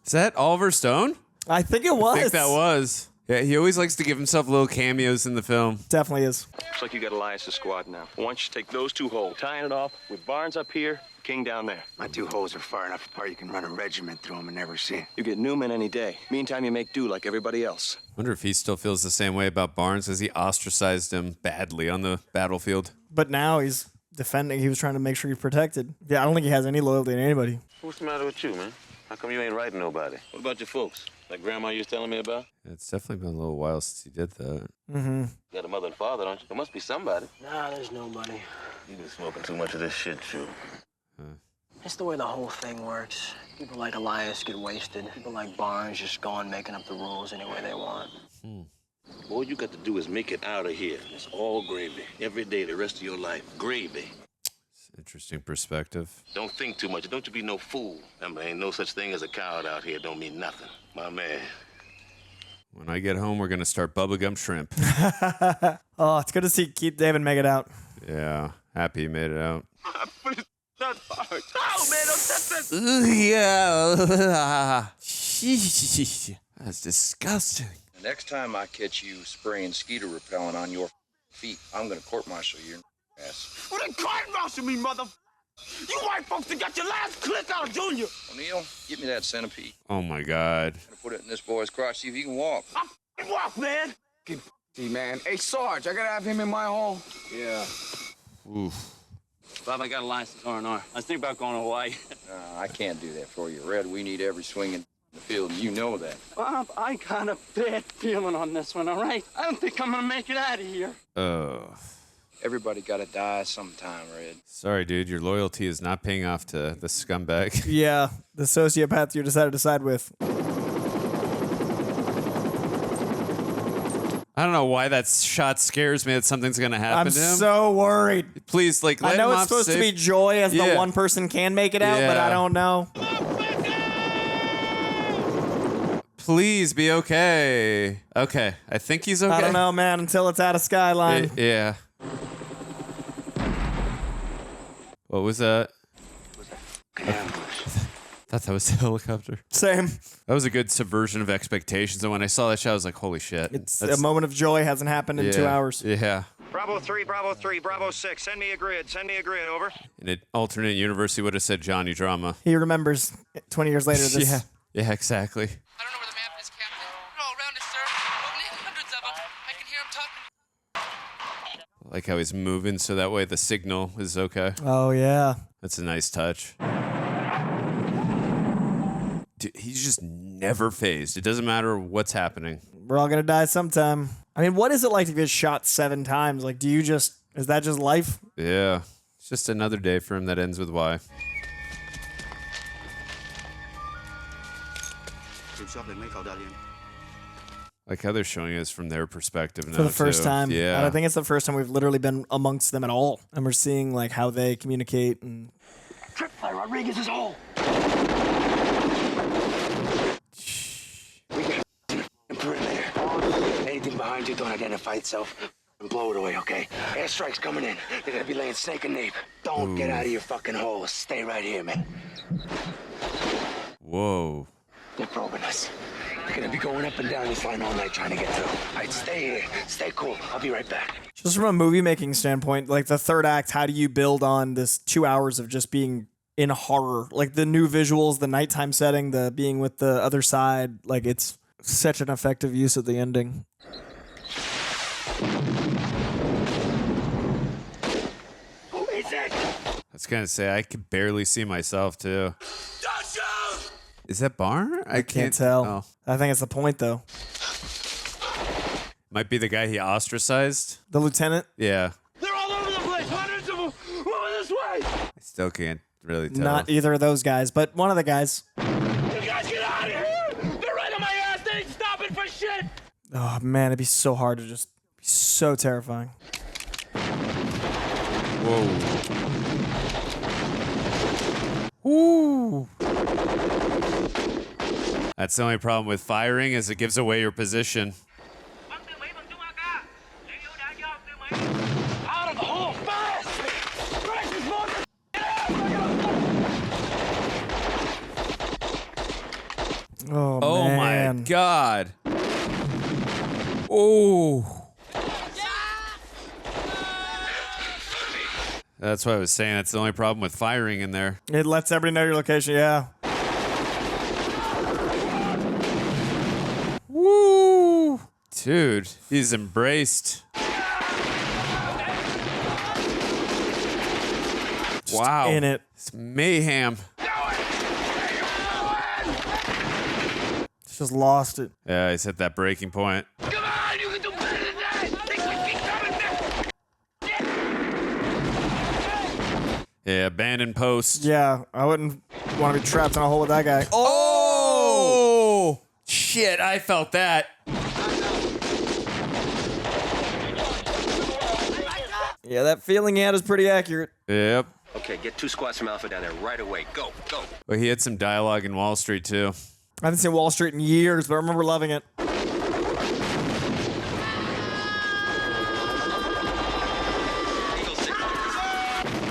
Is that Oliver Stone? I think it was. I think that was. Yeah, he always likes to give himself little cameos in the film. Definitely is. Looks like you got Elias' squad now. I want you to take those 2 holes, tying it off with Barnes up here, King down there. My 2 holes are far enough apart you can run a regiment through them and never see 'em. You get Newman any day. Meantime, you make do like everybody else. Wonder if he still feels the same way about Barnes as he ostracized him badly on the battlefield. But now he's defending. He was trying to make sure he's protected. Yeah, I don't think he has any loyalty to anybody. What's the matter with you, man? How come you ain't writing nobody? What about your folks? That grandma you was telling me about? It's definitely been a little while since he did that. Mm-hmm. You got a mother and father, don't you? There must be somebody. Nah, there's nobody. You been smoking too much of this shit, too. It's the way the whole thing works. People like Elias get wasted. People like Barnes just go on making up the rules any way they want. All you got to do is make it out of here. It's all gravy. Every day, the rest of your life, gravy. Interesting perspective. Don't think too much. Don't you be no fool. Remember, ain't no such thing as a coward out here. Don't mean nothing. My man. When I get home, we're going to start bubblegum shrimp. Oh, it's good to see Keith David make it out. Yeah, happy he made it out. Not hard. Oh, man, don't touch that. Yeah. That's disgusting. The next time I catch you spraying skeeter repellent on your feet, I'm gonna court-martial your ass. Well, then court-martial me, mother. You white folks that got your last click out of Junior. O'Neal, give me that centipede. Oh, my God. I'm gonna put it in this boy's crotch, see if he can walk. I walk, man. Hey, man. Hey, Sarge, I gotta have him in my hall. Yeah. Oof. Bob, I got a license R&R. I was thinking about going to Hawaii. I can't do that for you, Red. We need every swing in the field, and you know that. Bob, I got a bad feeling on this one, all right? I don't think I'm gonna make it out of here. Oh. Everybody gotta die sometime, Red. Sorry, dude. Your loyalty is not paying off to the scumbag. Yeah, the sociopath you decided to side with. I don't know why that shot scares me that something's going to happen I'm to him. so worried. Please, like, let I know him it's off supposed to safe. be joy as the Yeah. one person can make it out, but Yeah. I don't know. Please be okay. Okay, I think he's okay. I don't know, man, until it's out of Skyline. Yeah. What was that? I thought that was the helicopter. Same. That was a good subversion of expectations. And when I saw that shot, I was like, holy shit. It's a moment of joy hasn't happened in 2 hours. Yeah. Bravo 3, Bravo 3, Bravo 6. Send me a grid. Send me a grid. Over. In an alternate universe, he would have said Johnny Drama. He remembers 20 years later this. Yeah. Yeah, exactly. I like how he's moving so that way the signal is okay. Oh, yeah. That's a nice touch. Dude, he's just never phased. It doesn't matter what's happening. We're all going to die sometime. I mean, what is it like to get shot 7 times? Like, is that just life? Yeah. It's just another day for him that ends with Y. Like how they're showing us from their perspective now, For the first too. time. Yeah. And I think it's the first time we've literally been amongst them at all. And we're seeing, like, how they communicate. And Trip fly Rodriguez is all. We got a perimeter. Anything behind you don't identify itself and blow it away, okay? Airstrike's coming in. They're gonna be laying snake and nape. Don't get out of your fucking hole. Stay right here, man. Whoa. They're probing us. They're gonna be going up and down this line all night trying to get through. All right, stay here. Stay cool. I'll be right back. just from a movie making standpoint, like the third act, how do you build on this 2 hours of just being in horror? Like the new visuals, the nighttime setting, the being with the other side. Like it's such an effective use of the ending. Who is it? I was gonna say I could barely see myself too. Is that Barr? I can't tell. Oh. I think it's the point though. Might be the guy he ostracized. The lieutenant? Yeah. They're all over the place. Hundreds of them. Move this way. I still can't really tell. Not either of those guys, but one of the guys. You guys get out of here. They're right on my ass. They ain't stopping for shit. Oh man, it'd be so hard to just be so terrifying. Whoa. Ooh. That's the only problem with firing is it gives away your position. Out of the hole fast. Christ, Oh man. My God. Oh. That's what I was saying. That's the only problem with firing in there. It lets everybody know your location, yeah. Woo! Dude, he's embraced. Wow. in it. It's mayhem. Just lost it. Yeah, he's hit that breaking point. Come on, you can do better than that. Think we keep coming back. Yeah, abandoned post. Yeah, I wouldn't want to be trapped in a hole with that guy. Oh! Shit, I felt that. Yeah, that feeling he had is pretty accurate. Yep. Okay, get 2 squads from Alpha down there right away. Go, go. But he had some dialogue in Wall Street, too. I haven't seen Wall Street in years, but I remember loving it.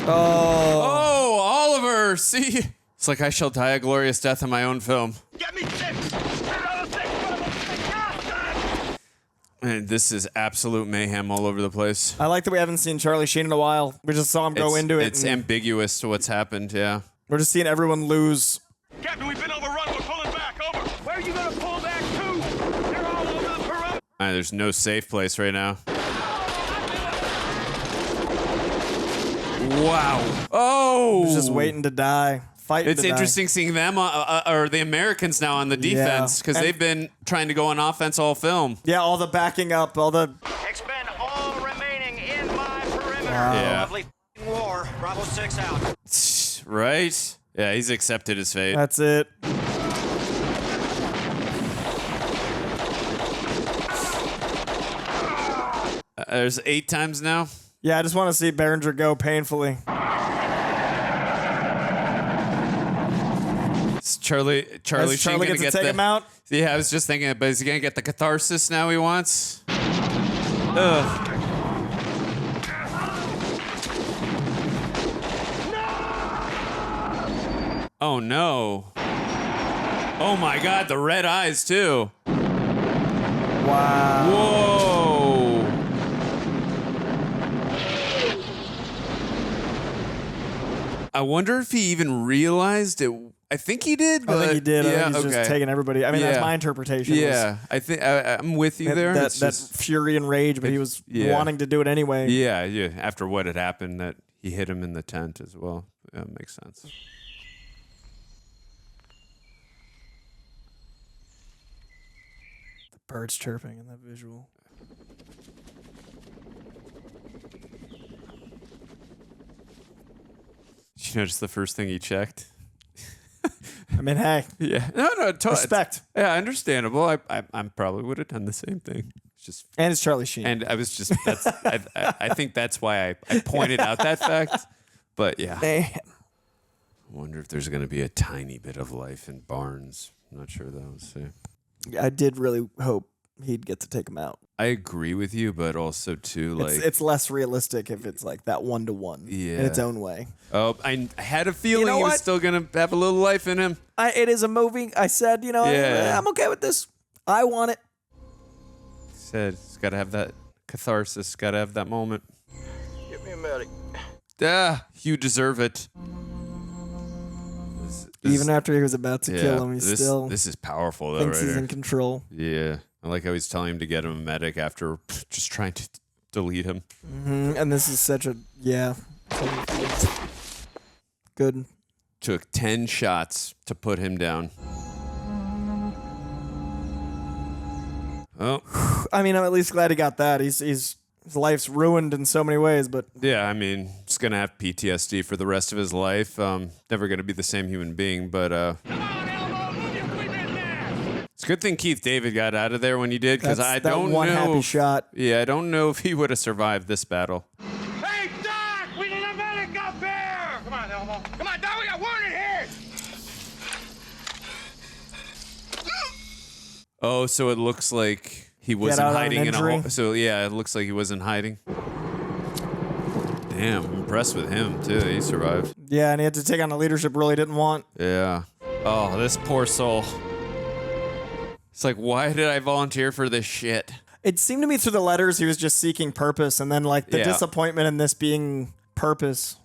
Oh, Olliver! See? It's like I shall die a glorious death in my own film. Get me 6. And this is absolute mayhem all over the place. I like that we haven't seen Charlie Sheen in a while. We just saw him go into it. It's ambiguous to what's happened, yeah. We're just seeing everyone lose. Captain, we've been overrun. We're pulling back. Over. Where are you going to pull back to? They're all over the perimeter. There's no safe place right now. Wow. Oh! He's just waiting to die. Fighting It's to interesting seeing them, or the Americans now on the defense, because they've been trying to go on offense all film. Yeah, all the backing up, all the... Expend all remaining in my perimeter. Yeah. Lovely war. Bravo 6 out. Right? Yeah, he's accepted his fate. That's it. There's 8 times now. Yeah, I just want to see Berenger go painfully. Is Charlie Sheen gonna gonna get take him out? Yeah, I was just thinking, but is he gonna get the catharsis now he wants? Ugh. Oh no. Oh my god, the red eyes too. Wow. Whoa. I wonder if he even realized it. I think he did. But I think he did. Yeah, I think he's just taking everybody. I mean, that's my interpretation. Yeah, I think I'm with you there. That fury and rage, but he was wanting to do it anyway. Yeah, yeah. After what had happened, that he hit him in the tent as well. Yeah, makes sense. The birds chirping in that visual. Did you notice the first thing he checked? I mean, hey. Yeah. No. Respect. Yeah, understandable. I probably would have done the same thing. It's just. And it's Charlie Sheen. And I was just. I think that's why I pointed out that fact. But yeah. Man. I wonder if there's going to be a tiny bit of life in Barnes. I'm not sure though. Let's see. I did really hope he'd get to take him out. I agree with you, but also too like it's less realistic if it's like that 1-to-1 in its own way. Oh, I had a feeling he was still gonna have a little life in him. It is a movie. I said, I'm okay with this. I want it. Said it's got to have that catharsis. Got to have that moment. Get me a medic. You deserve it. Even after he was about to kill him, This is powerful though. Thinks right he's here. in control. Yeah, I like how he's telling him to get him a medic after just trying to delete him. Mm-hmm. And this is such a good. Took 10 shots to put him down. Oh, I mean, I'm at least glad he got that. His life's ruined in so many ways, but yeah, I mean, he's gonna have PTSD for the rest of his life. Never gonna be the same human being, but it's a good thing Keith David got out of there when he did, because I don't know. One happy shot. Yeah, I don't know if he would have survived this battle. Hey, Doc! We need a medic up here! Come on, Elmo. Come on, Doc, we got wounded here! Oh, so it looks like he wasn't out on hiding an in a injury? hole. So yeah, it looks like he wasn't hiding. Damn, I'm impressed with him too. He survived. Yeah, and he had to take on a leadership role he didn't want. Yeah. Oh, this poor soul. It's like, why did I volunteer for this shit? It seemed to me through the letters he was just seeking purpose, and then like the Yeah. disappointment in this being purpose.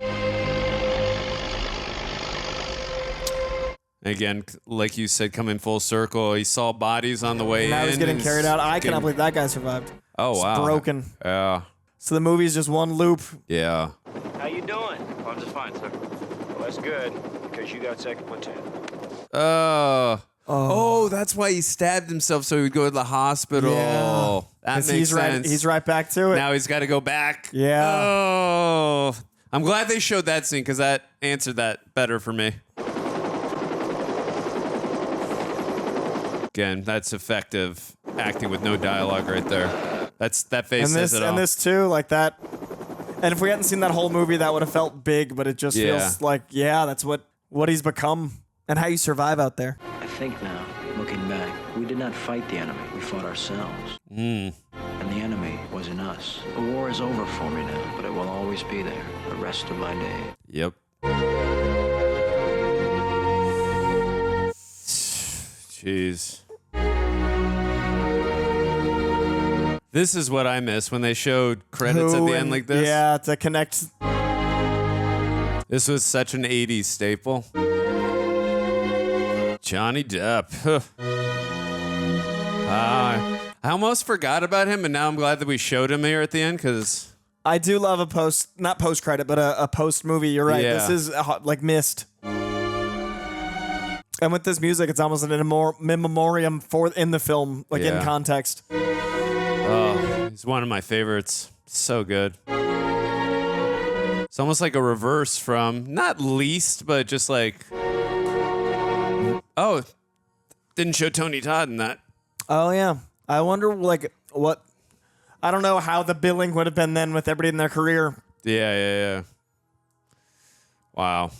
Again, like you said, coming full circle. He saw bodies on the way Now in. he's getting and carried out. I cannot getting- believe that guy survived. Oh, It's wow. broken. Yeah. So the movie's just one loop. Yeah. How you doing? just fine, sir. Well, that's good, because you got second platoon. Oh, that's why he stabbed himself so he would go to the hospital. Yeah. That 'Cause makes he's sense. He's right back to it. Now he's got to go back. Yeah. Oh, I'm glad they showed that scene because that answered that better for me. Again, that's effective acting with no dialogue right there. That face says it all. And this too, like that. And if we hadn't seen that whole movie, that would have felt big. But it just feels like, that's what he's become and how you survive out there. I think now, looking back, we did not fight the enemy. We fought ourselves. And the enemy was in us. The war is over for me now, but it will always be there the rest of my day. Yep. Jeez. This is what I miss when they showed credits at the end like this. Yeah, to connect. This was such an 80s staple. Johnny Depp. I almost forgot about him, and now I'm glad that we showed him here at the end because I do love not post credit, but a post movie. You're right. Yeah. This is like missed. And with this music, it's almost an in memoriam in the film, like in context. Oh, he's one of my favorites. So good. It's almost like a reverse from not least, but just like didn't show Tony Todd in that. Oh yeah, I wonder what. I don't know how the billing would have been then with everybody in their career. Yeah. Wow.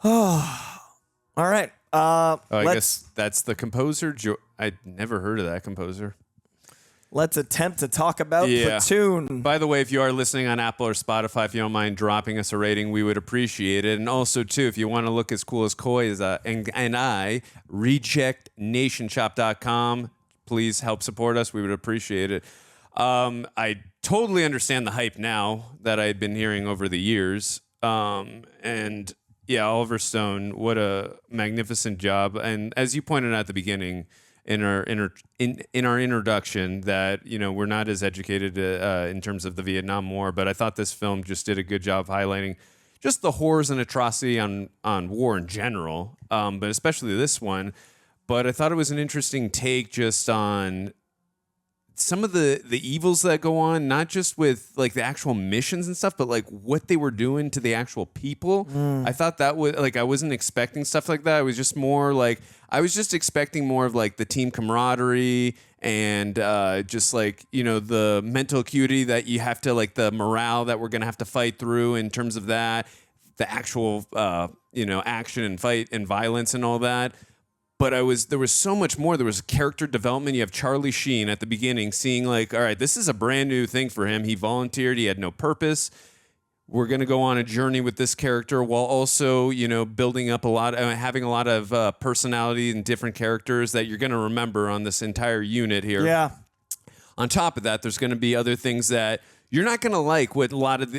Oh, all right. I guess that's the composer. I'd never heard of that composer. Let's attempt to talk about Platoon. By the way, if you are listening on Apple or Spotify, if you don't mind dropping us a rating, we would appreciate it. And also, too, if you want to look as cool as Coy and I, rejectnationshop.com. Please help support us. We would appreciate it. I totally understand the hype now that I've been hearing over the years. And yeah, Oliver Stone, what a magnificent job. And as you pointed out at the beginning, in our introduction, that we're not as educated in terms of the Vietnam War, but I thought this film just did a good job highlighting just the horrors and atrocity on war in general, but especially this one. But I thought it was an interesting take just on some of the evils that go on, not just with like the actual missions and stuff, but like what they were doing to the actual people. I thought that was like, I wasn't expecting stuff like that. I was just more like, I was just expecting more of like the team camaraderie and just like, the mental acuity that you have to, like the morale that we're going to have to fight through in terms of that, the actual, action and fight and violence and all that. But there was so much more. There was character development. You have Charlie Sheen at the beginning seeing like, all right, this is a brand new thing for him. He volunteered. He had no purpose. We're going to go on a journey with this character while also, building up having a lot of personality and different characters that you're going to remember on this entire unit here. Yeah. On top of that, there's going to be other things that you're not going to like what a lot of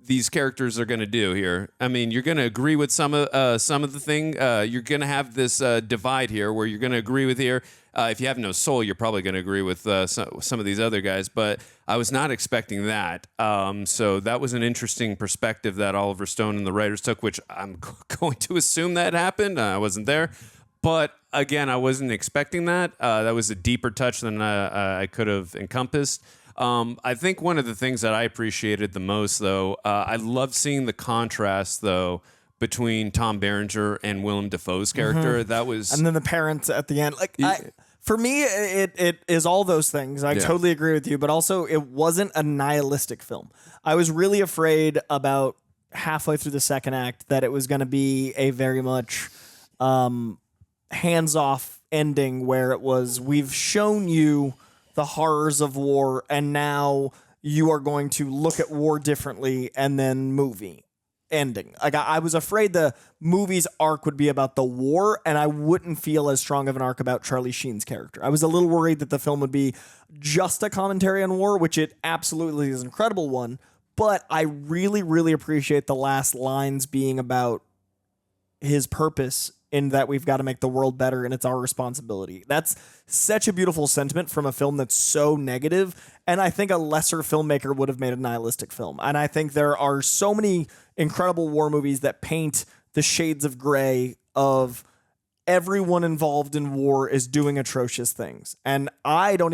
these characters are going to do here. I mean, you're going to agree with some of the thing. You're going to have this divide here where you're going to agree with here. If you have no soul, you're probably going to agree with some of these other guys. But I was not expecting that. So that was an interesting perspective that Oliver Stone and the writers took, which I'm going to assume that happened. I wasn't there. But again, I wasn't expecting that. That was a deeper touch than I could have encompassed. I think one of the things that I appreciated the most, though, I love seeing the contrast, though, between Tom Berenger and Willem Dafoe's character. Mm-hmm. That was, and then the parents at the end. For me, it is all those things. I totally agree with you, but also it wasn't a nihilistic film. I was really afraid about halfway through the second act that it was going to be a very much hands-off ending where it was, we've shown you the horrors of war, and now you are going to look at war differently, and then movie ending. Like I was afraid the movie's arc would be about the war, and I wouldn't feel as strong of an arc about Charlie Sheen's character. I was a little worried that the film would be just a commentary on war, which it absolutely is an incredible one, but I really, really appreciate the last lines being about his purpose in that we've got to make the world better and it's our responsibility. That's such a beautiful sentiment from a film that's so negative, and I think a lesser filmmaker would have made a nihilistic film. And I think there are so many incredible war movies that paint the shades of gray of everyone involved in war is doing atrocious things. And I don't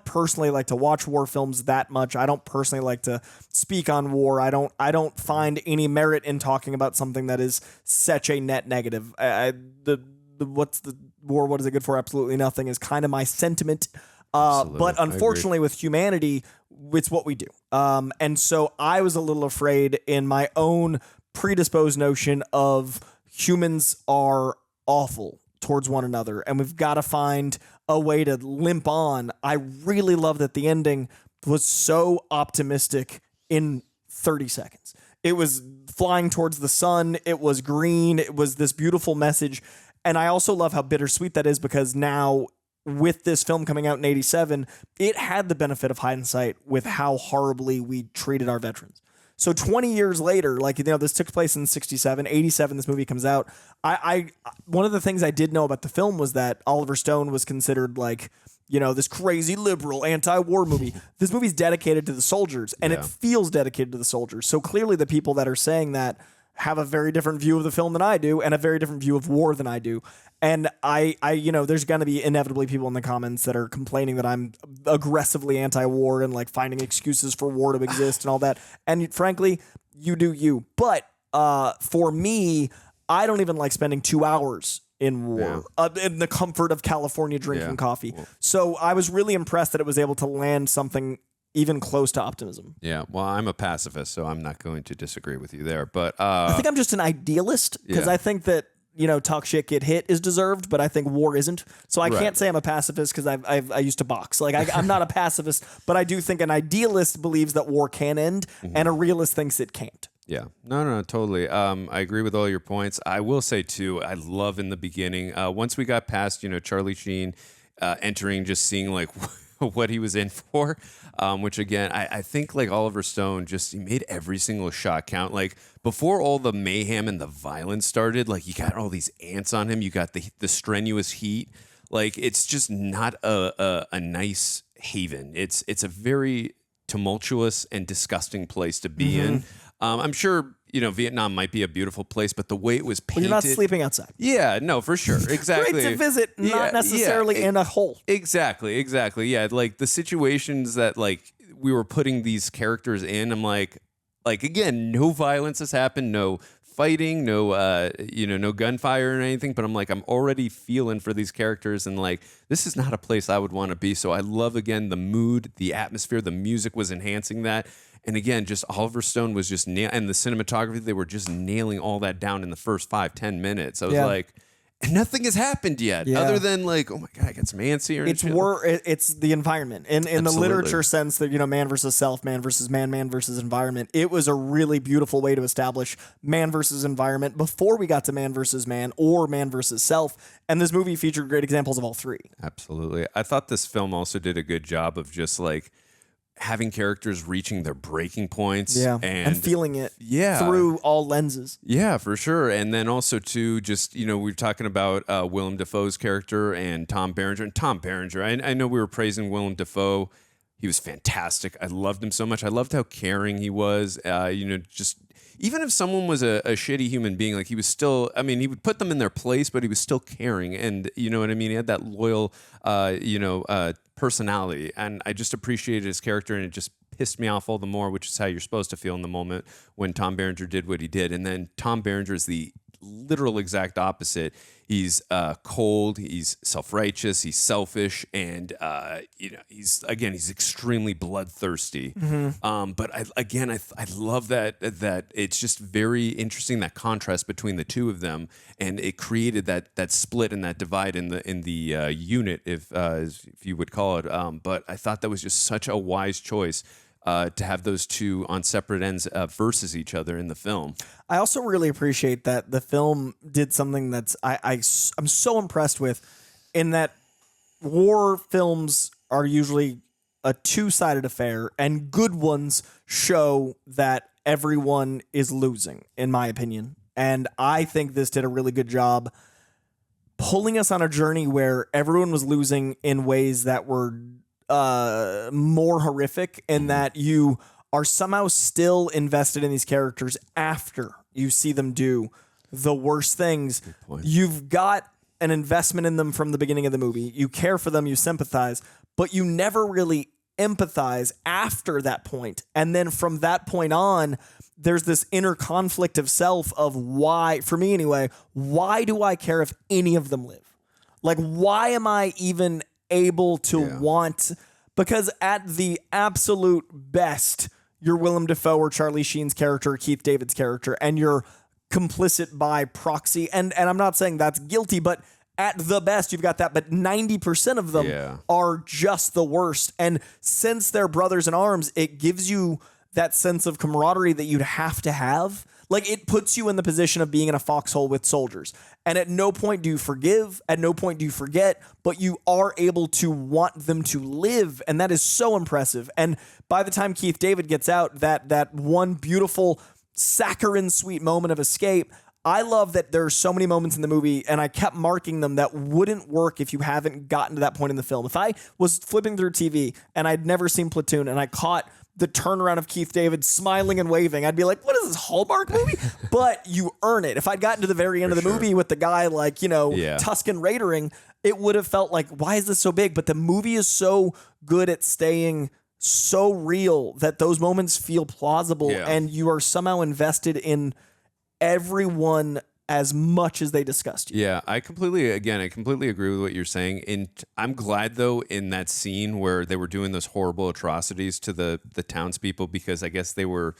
personally like to watch war films that much. I don't personally like to speak on war. I don't find any merit in talking about something that is such a net negative. What's the war? What is it good for? Absolutely nothing is kind of my sentiment. But unfortunately with humanity, it's what we do. And so I was a little afraid in my own predisposed notion of humans are awful towards one another and we've got to find a way to limp on. I really love that the ending was so optimistic in 30 seconds. It was flying towards the sun. It was green. It was this beautiful message. And I also love how bittersweet that is, because now with this film coming out in 87, it had the benefit of hindsight with how horribly we treated our veterans. So 20 years later, this took place in 67, 87, this movie comes out. One of the things I did know about the film was that Oliver Stone was considered this crazy liberal anti-war movie. This movie's dedicated to the soldiers, and it feels dedicated to the soldiers. So clearly the people that are saying that have a very different view of the film than I do, and a very different view of war than I do. And there's going to be inevitably people in the comments that are complaining that I'm aggressively anti-war and finding excuses for war to exist and all that. And frankly, you do you. But for me, I don't even like spending 2 hours in war in the comfort of California drinking coffee. So I was really impressed that it was able to land something even close to optimism. Yeah, well, I'm a pacifist, so I'm not going to disagree with you there. But I think I'm just an idealist, because I think that talk shit, get hit is deserved, but I think war isn't. So I can't say I'm a pacifist because I used to box. I'm not a pacifist, but I do think an idealist believes that war can end, and a realist thinks it can't. Yeah, no, totally. I agree with all your points. I will say too, I love in the beginning, once we got past, Charlie Sheen entering, just seeing what he was in for, which again, I think Oliver Stone he made every single shot count. Before all the mayhem and the violence started, you got all these ants on him, you got the strenuous heat. It's just not a nice haven. It's a very tumultuous and disgusting place to be in. I'm sure, Vietnam might be a beautiful place, but the way it was painted... Well, you're not sleeping outside. Yeah, no, for sure. Exactly. Great to visit, not necessarily in a hole. Exactly. Yeah, the situations that, we were putting these characters in, I'm again, no violence has happened, no fighting, no, no gunfire or anything, but I'm I'm already feeling for these characters, and this is not a place I would want to be. So I love, again, the mood, the atmosphere, the music was enhancing that. And again, just Oliver Stone was just and the cinematography, they were just nailing all that down in the first 5-10 minutes. I was and nothing has happened yet, other than oh my God, I got some ants here. It's it's the environment. In the literature sense that, man versus self, man versus man versus environment. It was a really beautiful way to establish man versus environment before we got to man versus man or man versus self. And this movie featured great examples of all three. Absolutely. I thought this film also did a good job of just having characters reaching their breaking points and feeling it through all lenses. Yeah, for sure. And then also too, just, we were talking about Willem Dafoe's character and Tom Berenger. And Tom Berenger, I know we were praising Willem Dafoe. He was fantastic. I loved him so much. I loved how caring he was. Just even if someone was a shitty human being, he was still, he would put them in their place, but he was still caring. And you know what I mean? He had that loyal, personality, and I just appreciated his character, and it just pissed me off all the more, which is how you're supposed to feel in the moment when Tom Berenger did what he did. And then Tom Berenger is the literal exact opposite. He's cold, he's self-righteous, he's selfish, and he's extremely bloodthirsty. But I love that it's just very interesting, that contrast between the two of them, and it created that split and that divide in the unit, if you would call it. But I thought that was just such a wise choice. To have those two on separate ends versus each other in the film. I also really appreciate that the film did something that's I'm so impressed with, in that war films are usually a two-sided affair, and good ones show that everyone is losing, in my opinion. And I think this did a really good job pulling us on a journey where everyone was losing in ways that were more horrific, and that you are somehow still invested in these characters after you see them do the worst things. You've got an investment in them from the beginning of the movie. You care for them, you sympathize, but you never really empathize after that point. And then from that point on, there's this inner conflict of self of why, for me anyway, why do I care if any of them live? Like, why am I even able to want, because at the absolute best, you're Willem Dafoe or Charlie Sheen's character, or Keith David's character, and you're complicit by proxy. And I'm not saying that's guilty, but at the best, you've got that. But 90% of them are just the worst. And since they're brothers in arms, it gives you that sense of camaraderie that you'd have to have. Like, it puts you in the position of being in a foxhole with soldiers. And at no point do you forgive, at no point do you forget, but you are able to want them to live. And that is so impressive. And by the time Keith David gets out, that one beautiful saccharine sweet moment of escape, I love that there are so many moments in the movie, and I kept marking them, that wouldn't work if you haven't gotten to that point in the film. If I was flipping through TV and I'd never seen Platoon and I caught the turnaround of Keith David smiling and waving, I'd be like, what is this, Hallmark movie? But you earn it. If I'd gotten to the very end of the movie with the guy like, you know, Tuscan Raidering, it would have felt like, why is this so big? But the movie is so good at staying so real that those moments feel plausible, and you are somehow invested in everyone as much as they discussed you. Yeah, I completely agree with what you're saying. And I'm glad, though, in that scene where they were doing those horrible atrocities to the townspeople, because I guess they were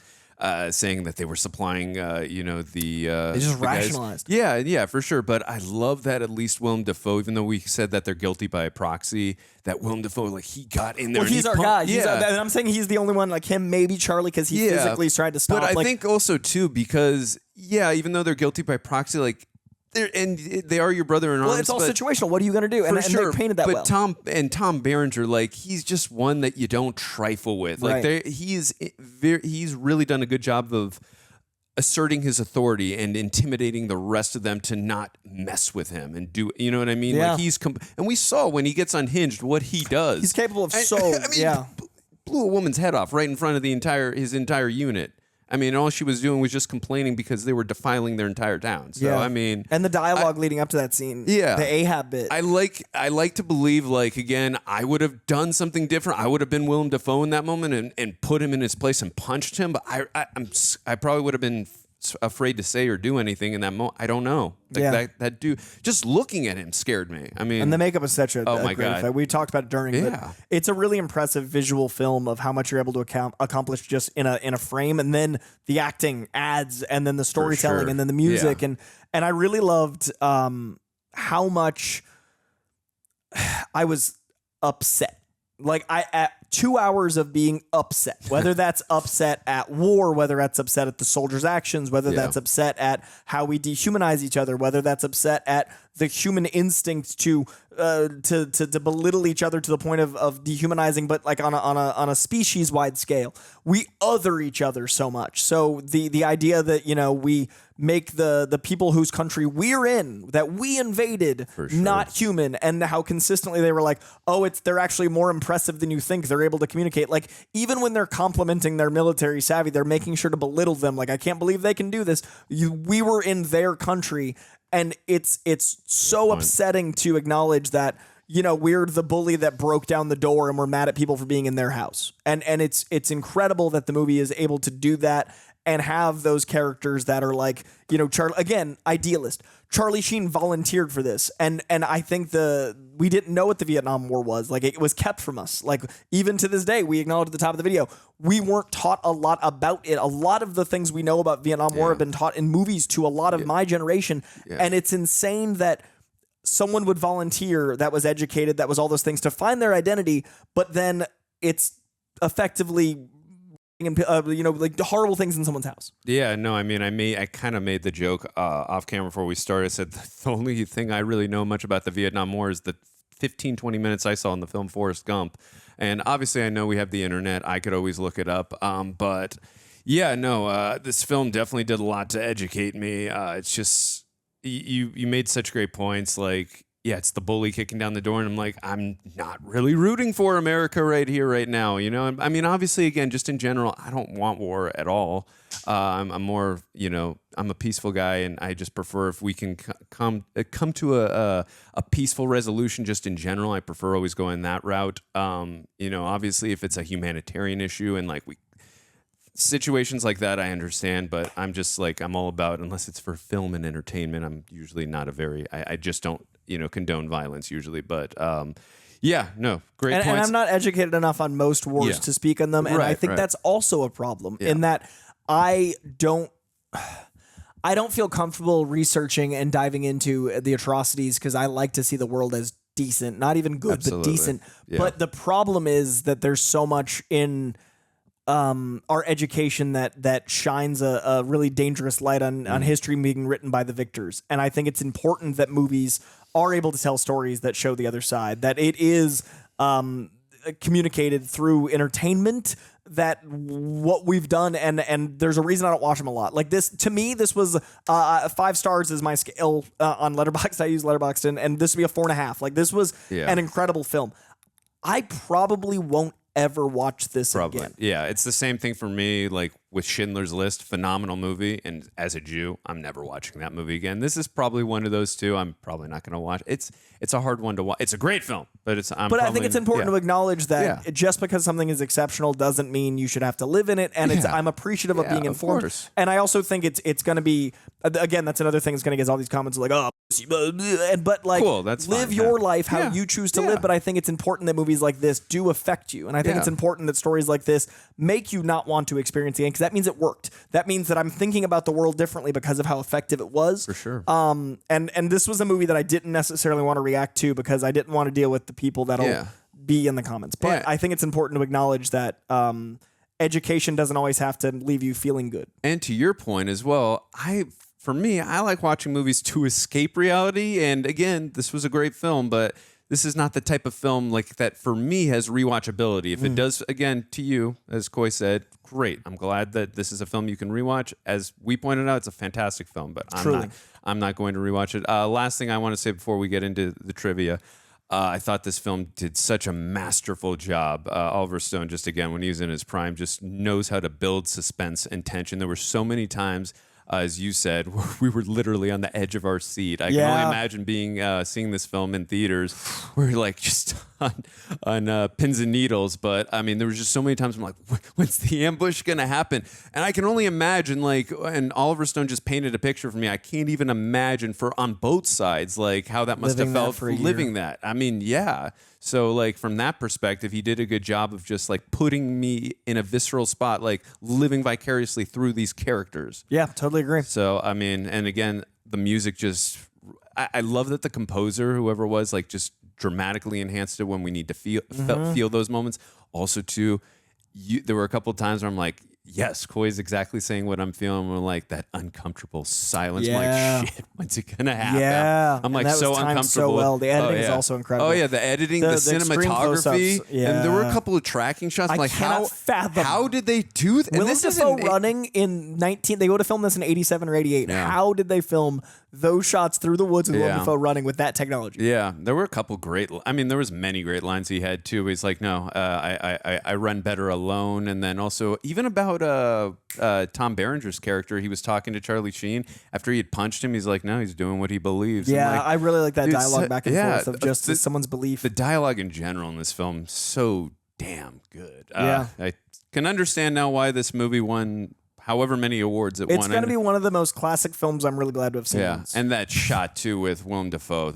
saying that they were supplying, they just rationalized. Yeah, for sure. But I love that at least Willem Dafoe, even though we said that they're guilty by proxy, that Willem Dafoe, like, he got in there. Well, he's our guy. And I'm saying he's the only one, like him, maybe Charlie, because he physically tried to stop. But I think also, too, because, even though they're guilty by proxy, like, they are your brother in arms. Well, it's all situational. What are you going to do? And they painted that well. But Tom Berenger, like, he's just one that you don't trifle with. Like, he's really done a good job of asserting his authority and intimidating the rest of them to not mess with him and do, you know what I mean? Yeah. Like, and we saw when he gets unhinged what he does. He's capable of blew a woman's head off right in front of his entire unit. I mean, all she was doing was just complaining because they were defiling their entire town. So, I mean... And the dialogue leading up to that scene. Yeah. The Ahab bit. I like to believe, like, again, I would have done something different. I would have been Willem Dafoe in that moment and put him in his place and punched him. But I probably would have been afraid to say or do anything in that moment. I don't know. Like, that dude, just looking at him scared me. I mean... And the makeup is such a my great God. effect. We talked about it during. But it's a really impressive visual film of how much you're able to accomplish just in a frame, and then the acting adds, and then the storytelling, and then the music. And I really loved how much I was upset. Like, at 2 hours of being upset, whether that's upset at war, whether that's upset at the soldiers' actions, whether that's upset at how we dehumanize each other, whether that's upset at the human instinct to belittle each other to the point of dehumanizing, but like on a species wide scale, we other each other so much. So the idea that, you know, we make the people whose country we're in, that we invaded, not human, and how consistently they were like, oh, they're actually more impressive than you think. They're able to communicate. Like, even when they're complimenting their military savvy, they're making sure to belittle them. Like, I can't believe they can do this. We were in their country. And it's so upsetting to acknowledge that, you know, we're the bully that broke down the door and we're mad at people for being in their house. And it's incredible that the movie is able to do that and have those characters that are like, you know, again, idealist. Charlie Sheen volunteered for this. And I think we didn't know what the Vietnam War was. Like, it was kept from us. Like, even to this day, we acknowledge at the top of the video, we weren't taught a lot about it. A lot of the things we know about Vietnam War have been taught in movies to a lot of my generation. And it's insane that someone would volunteer that was educated, that was all those things, to find their identity, but then it's effectively like horrible things in someone's house. Yeah, no, I mean, I kind of made the joke off camera before we started. I said the only thing I really know much about the Vietnam War is the 15, 20 minutes I saw in the film Forrest Gump. And obviously I know we have the internet. I could always look it up. But Yeah, no, this film definitely did a lot to educate me. It's just you made such great points. Like, yeah, it's the bully kicking down the door, and I'm like, I'm not really rooting for America right here, right now. You know, I mean, obviously, again, just in general, I don't want war at all. I'm more, you know, I'm a peaceful guy, and I just prefer if we can come to a peaceful resolution. Just in general, I prefer always going that route. You know, obviously, if it's a humanitarian issue and like situations like that, I understand, but I'm just like, I'm all about, unless it's for film and entertainment, I'm usually not I just don't, you know, condone violence usually, but yeah, no, great points. And I'm not educated enough on most wars to speak on them, and I think that's also a problem in that I don't feel comfortable researching and diving into the atrocities because I like to see the world as decent, not even good, but decent. Yeah. But the problem is that there's so much in our education that shines a really dangerous light on history being written by the victors. And I think it's important that movies are able to tell stories that show the other side, that it is communicated through entertainment, that what we've done, and there's a reason I don't watch them a lot. Like this, to me, this was 5 stars is my scale on Letterboxd. I use Letterboxd, and this would be a 4.5. Like this was an incredible film. I probably won't ever watch this again. Yeah, it's the same thing for me, like with Schindler's List, phenomenal movie, and as a Jew, I'm never watching that movie again. This is probably one of those two I'm probably not going to watch. It's a hard one to watch. It's a great film, but I think it's important to acknowledge that just because something is exceptional doesn't mean you should have to live in it, and I'm appreciative of being informed. And I also think it's going to be, again, that's another thing that's going to get all these comments like, oh, but like, cool, that's live fine, your life how you choose to live. But I think it's important that movies like this do affect you, and I think it's important that stories like this make you not want to experience it again, because that means it worked. That means that I'm thinking about the world differently because of how effective it was. For sure. And this was a movie that I didn't necessarily want to react to because I didn't want to deal with the people that'll be in the comments. But I think it's important to acknowledge that education doesn't always have to leave you feeling good. And to your point as well, for me, I like watching movies to escape reality. And again, this was a great film, but this is not the type of film like that for me has rewatchability. If it does, again, to you, as Coy said, great. I'm glad that this is a film you can rewatch. As we pointed out, it's a fantastic film, but I'm not going to rewatch it. Last thing I want to say before we get into the trivia, I thought this film did such a masterful job. Oliver Stone, just again, when he was in his prime, just knows how to build suspense and tension. There were so many times, as you said, we were literally on the edge of our seat. I can only imagine seeing this film in theaters. We're like just on pins and needles. But I mean, there was just so many times I'm like, when's the ambush gonna happen? And I can only imagine, like, and Oliver Stone just painted a picture for me. I can't even imagine on both sides, like how that must have felt living that. I mean, yeah. So like from that perspective, he did a good job of just like putting me in a visceral spot, like living vicariously through these characters. Yeah, totally agree. So, I mean, and again, the music just, I love that the composer, whoever it was, like just dramatically enhanced it when we need to feel those moments. Also too, there were a couple of times where I'm like, yes, Coy's exactly saying what I'm feeling. We're like that uncomfortable silence. I'm like, shit, when's it gonna happen? Yeah, I'm like so uncomfortable. So well. The editing is also incredible. Oh yeah, the editing, the cinematography, and there were a couple of tracking shots. I'm like, how did they do that? Willem Dafoe running in 19. They would have filmed this in 87 or 88. Yeah. How did they film those shots through the woods with Willem Dafoe running with that technology? Yeah, there were a couple great. I mean, there was many great lines he had too. He's like, no, I run better alone, and then also even about Tom Berenger's character, he was talking to Charlie Sheen after he had punched him. He's like, no, he's doing what he believes. Yeah, like, I really like that dialogue back and forth of just someone's belief. The dialogue in general in this film so damn good. I can understand now why this movie won however many awards it won. It's going to be one of the most classic films I'm really glad to have seen. Yeah, and that shot too with Willem Dafoe.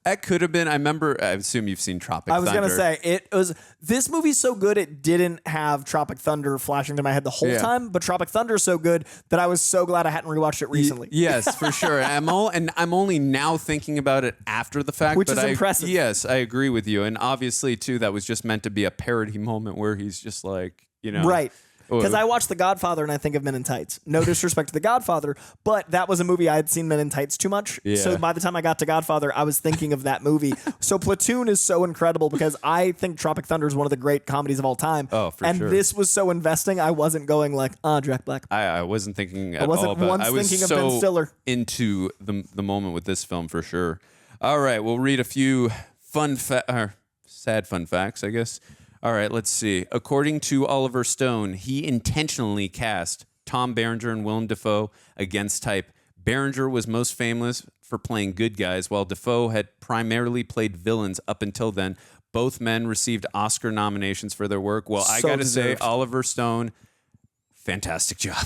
That could have been, I remember, I assume you've seen Tropic Thunder. I was going to say, this movie's so good it didn't have Tropic Thunder flashing through my head the whole time, but Tropic Thunder is so good that I was so glad I hadn't rewatched it recently. Yes, for sure. I'm only now thinking about it after the fact. Which is impressive. Yes, I agree with you. And obviously, too, that was just meant to be a parody moment where he's just like, you know. Right. Because I watched The Godfather and I think of Men in Tights. No disrespect to The Godfather, but that was a movie I had seen Men in Tights too much. Yeah. So by the time I got to Godfather, I was thinking of that movie. So Platoon is so incredible because I think Tropic Thunder is one of the great comedies of all time. Oh, for and sure. this was so investing, I wasn't going like, Jack Black. I wasn't thinking at I wasn't all about once I was thinking of so Ben Stiller. into the moment with this film for sure. All right, we'll read a few sad fun facts, I guess. All right, let's see. According to Oliver Stone, he intentionally cast Tom Berenger and Willem Dafoe against type. Berenger was most famous for playing good guys, while Dafoe had primarily played villains up until then. Both men received Oscar nominations for their work. Well, I So got to say, deserved. Oliver Stone, fantastic job.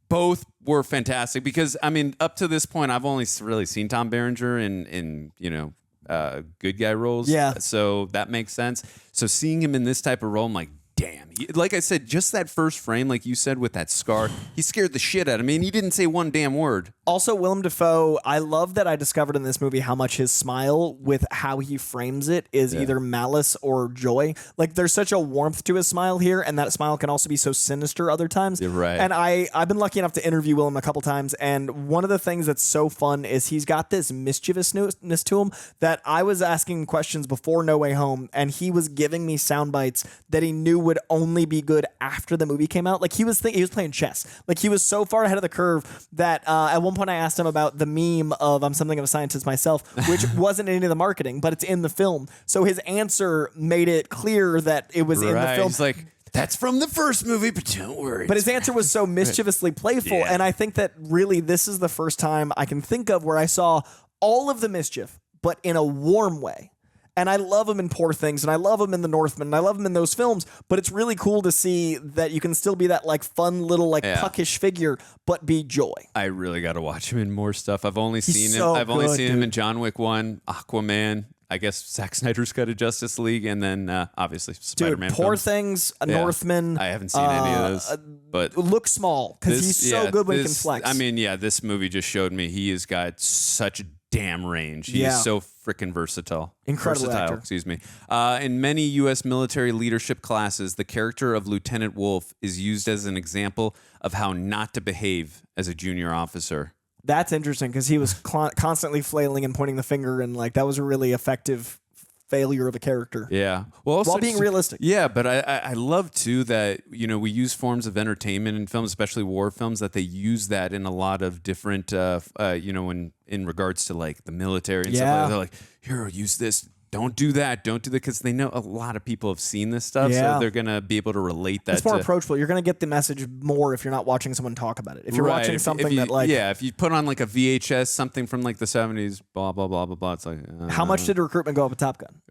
Both were fantastic because, I mean, up to this point, I've only really seen Tom Berenger in good guy roles. Yeah. So that makes sense. So seeing him in this type of role, I'm like, damn. Like I said, just that first frame, like you said, with that scar, he scared the shit out of me, and he didn't say one damn word. Also, Willem Dafoe, I love that I discovered in this movie how much his smile with how he frames it is either malice or joy. Like, there's such a warmth to his smile here, and that smile can also be so sinister other times. You're right. And I've been lucky enough to interview Willem a couple times, and one of the things that's so fun is he's got this mischievousness to him that I was asking questions before No Way Home, and he was giving me sound bites that he knew would only be good after the movie came out. Like, he was playing chess. Like, he was so far ahead of the curve that at one point I asked him about the meme of I'm something of a scientist myself, which wasn't in any of the marketing, but it's in the film. So his answer made it clear that it was in the film. He's like, that's from the first movie, but don't worry. But his answer was so mischievously playful. Yeah. And I think that really this is the first time I can think of where I saw all of the mischief, but in a warm way. And I love him in Poor Things, and I love him in The Northman, and I love him in those films, but it's really cool to see that you can still be that like fun little like puckish figure, but be joy. I really got to watch him in more stuff. I've only He's seen so him. I've only good, seen him dude. in John Wick 1, Aquaman, I guess Zack Snyder's cut of Justice League, and then obviously Spider-Man. Dude, Poor films. Things, Yeah. Northman. I haven't seen any of those, but look small because he's so good when he can flex. I mean, yeah, this movie just showed me he has got such damn range. He's so freaking versatile. Incredible actor. Excuse me. In many U.S. military leadership classes, the character of Lieutenant Wolf is used as an example of how not to behave as a junior officer. That's interesting because he was constantly flailing and pointing the finger, and like that was a really effective failure of a character. Yeah. Well, also while being realistic. Yeah, but I love too that, you know, we use forms of entertainment in films, especially war films, that they use that in a lot of different, you know, in regards to like the military and stuff like that. They're like, here, use this. Don't do that. Don't do that, because they know a lot of people have seen this stuff, so they're gonna be able to relate that. It's more approachable. You're gonna get the message more if you're not watching someone talk about it. If you're watching something that like, if you put on like a VHS, something from like the 70s, blah blah blah blah blah. It's like, how much did recruitment go up at Top Gun?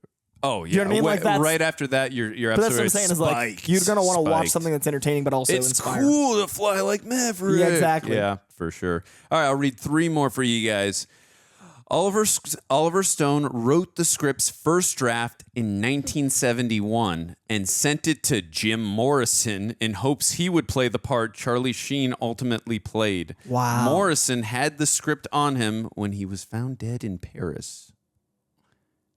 Oh yeah, you know what I mean? Like that's, right after that, you're but absolutely that's what I'm saying is like you're gonna want to watch something that's entertaining, but also it's inspiring. cool to fly like Maverick. Yeah, exactly. Yeah, for sure. All right, I'll read 3 more for you guys. Oliver Stone wrote the script's first draft in 1971 and sent it to Jim Morrison in hopes he would play the part Charlie Sheen ultimately played. Wow. Morrison had the script on him when he was found dead in Paris.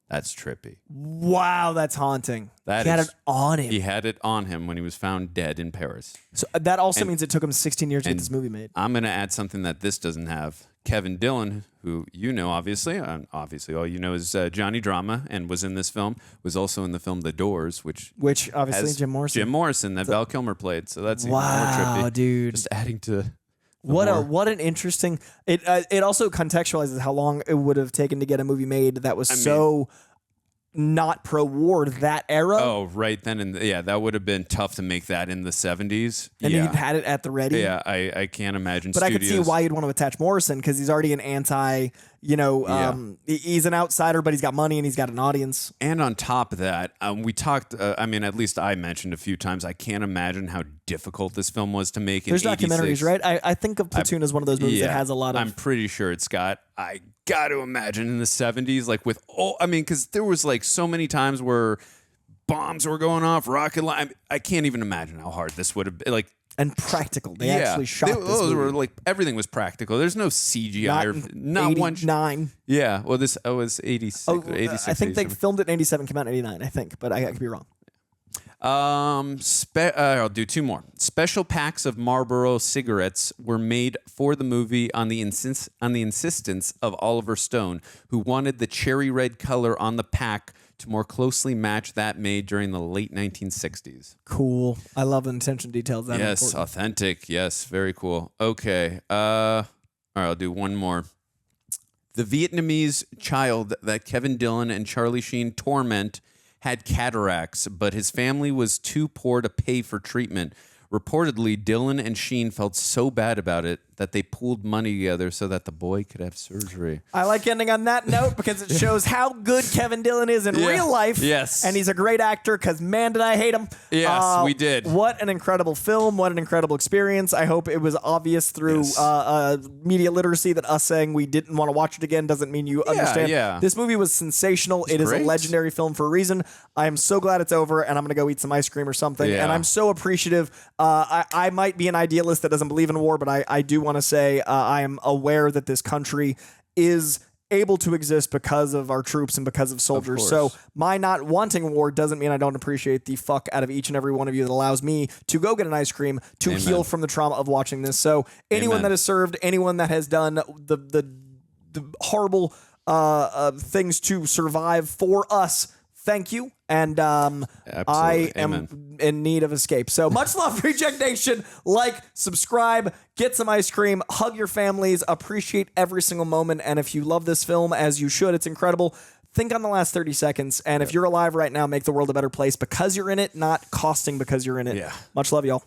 That's trippy. Wow, that's haunting. He had it on him. He had it on him when he was found dead in Paris. So that also means it took him 16 years to get this movie made. I'm going to add something that this doesn't have. Kevin Dillon, who you know, obviously all you know is Johnny Drama, and was in this film, was also in the film The Doors, which obviously has Jim Morrison that Val Kilmer played. So that's even more wow, trippy. dude. Just adding to what an interesting. It also contextualizes how long it would have taken to get a movie made that was not pro-war that era. Oh, right then, and that would have been tough to make that in the 70s. And he'd had it at the ready. Yeah, I can't imagine. But I could see why you'd want to attach Morrison, because he's already an anti. He's an outsider, but he's got money and he's got an audience. And on top of that, we talked. I mean, at least I mentioned a few times. I can't imagine how difficult this film was to make. There's in documentaries, 86. right? I think of Platoon as one of those movies that has a lot of. I'm pretty sure it's got. I got to imagine in the 70s, like with all. I mean, because there was like so many times where bombs were going off, rocket line. I can't even imagine how hard this would have been. Like. And practical. They actually shot this those movie. were like everything was practical. There's no CGI not one. 89. Yeah. Well, this was 86. 86. I think they filmed it in 87, came out in 89. I think, but I could be wrong. I'll do two more. Special packs of Marlboro cigarettes were made for the movie on the insistence of Oliver Stone, who wanted the cherry red color on the pack to more closely match that made during the late 1960s. Cool. I love the attention to details. That yes, important. authentic. Yes, very cool. Okay. All right, I'll do one more. The Vietnamese child that Kevin Dillon and Charlie Sheen torment had cataracts, but his family was too poor to pay for treatment. Reportedly, Dillon and Sheen felt so bad about it that they pooled money together so that the boy could have surgery. I like ending on that note because it shows how good Kevin Dillon is in real life. Yes. And he's a great actor because, man, did I hate him. Yes, we did. What an incredible film. What an incredible experience. I hope it was obvious through media literacy that us saying we didn't want to watch it again doesn't mean you understand. Yeah. This movie was sensational. It is great. a legendary film for a reason. I am so glad it's over, and I'm going to go eat some ice cream or something. Yeah. And I'm so appreciative. I might be an idealist that doesn't believe in war, but I do want to say I am aware that this country is able to exist because of our troops and because of soldiers. So my not wanting war doesn't mean I don't appreciate the fuck out of each and every one of you that allows me to go get an ice cream to heal from the trauma of watching this. So anyone that has served, anyone that has done the horrible things to survive for us, thank you. And I am in need of escape. So much love, Reject Nation. Like, subscribe, get some ice cream, hug your families, appreciate every single moment. And if you love this film, as you should, it's incredible. Think on the last 30 seconds. And if you're alive right now, make the world a better place because you're in it, not costing because you're in it. Yeah. Much love, y'all.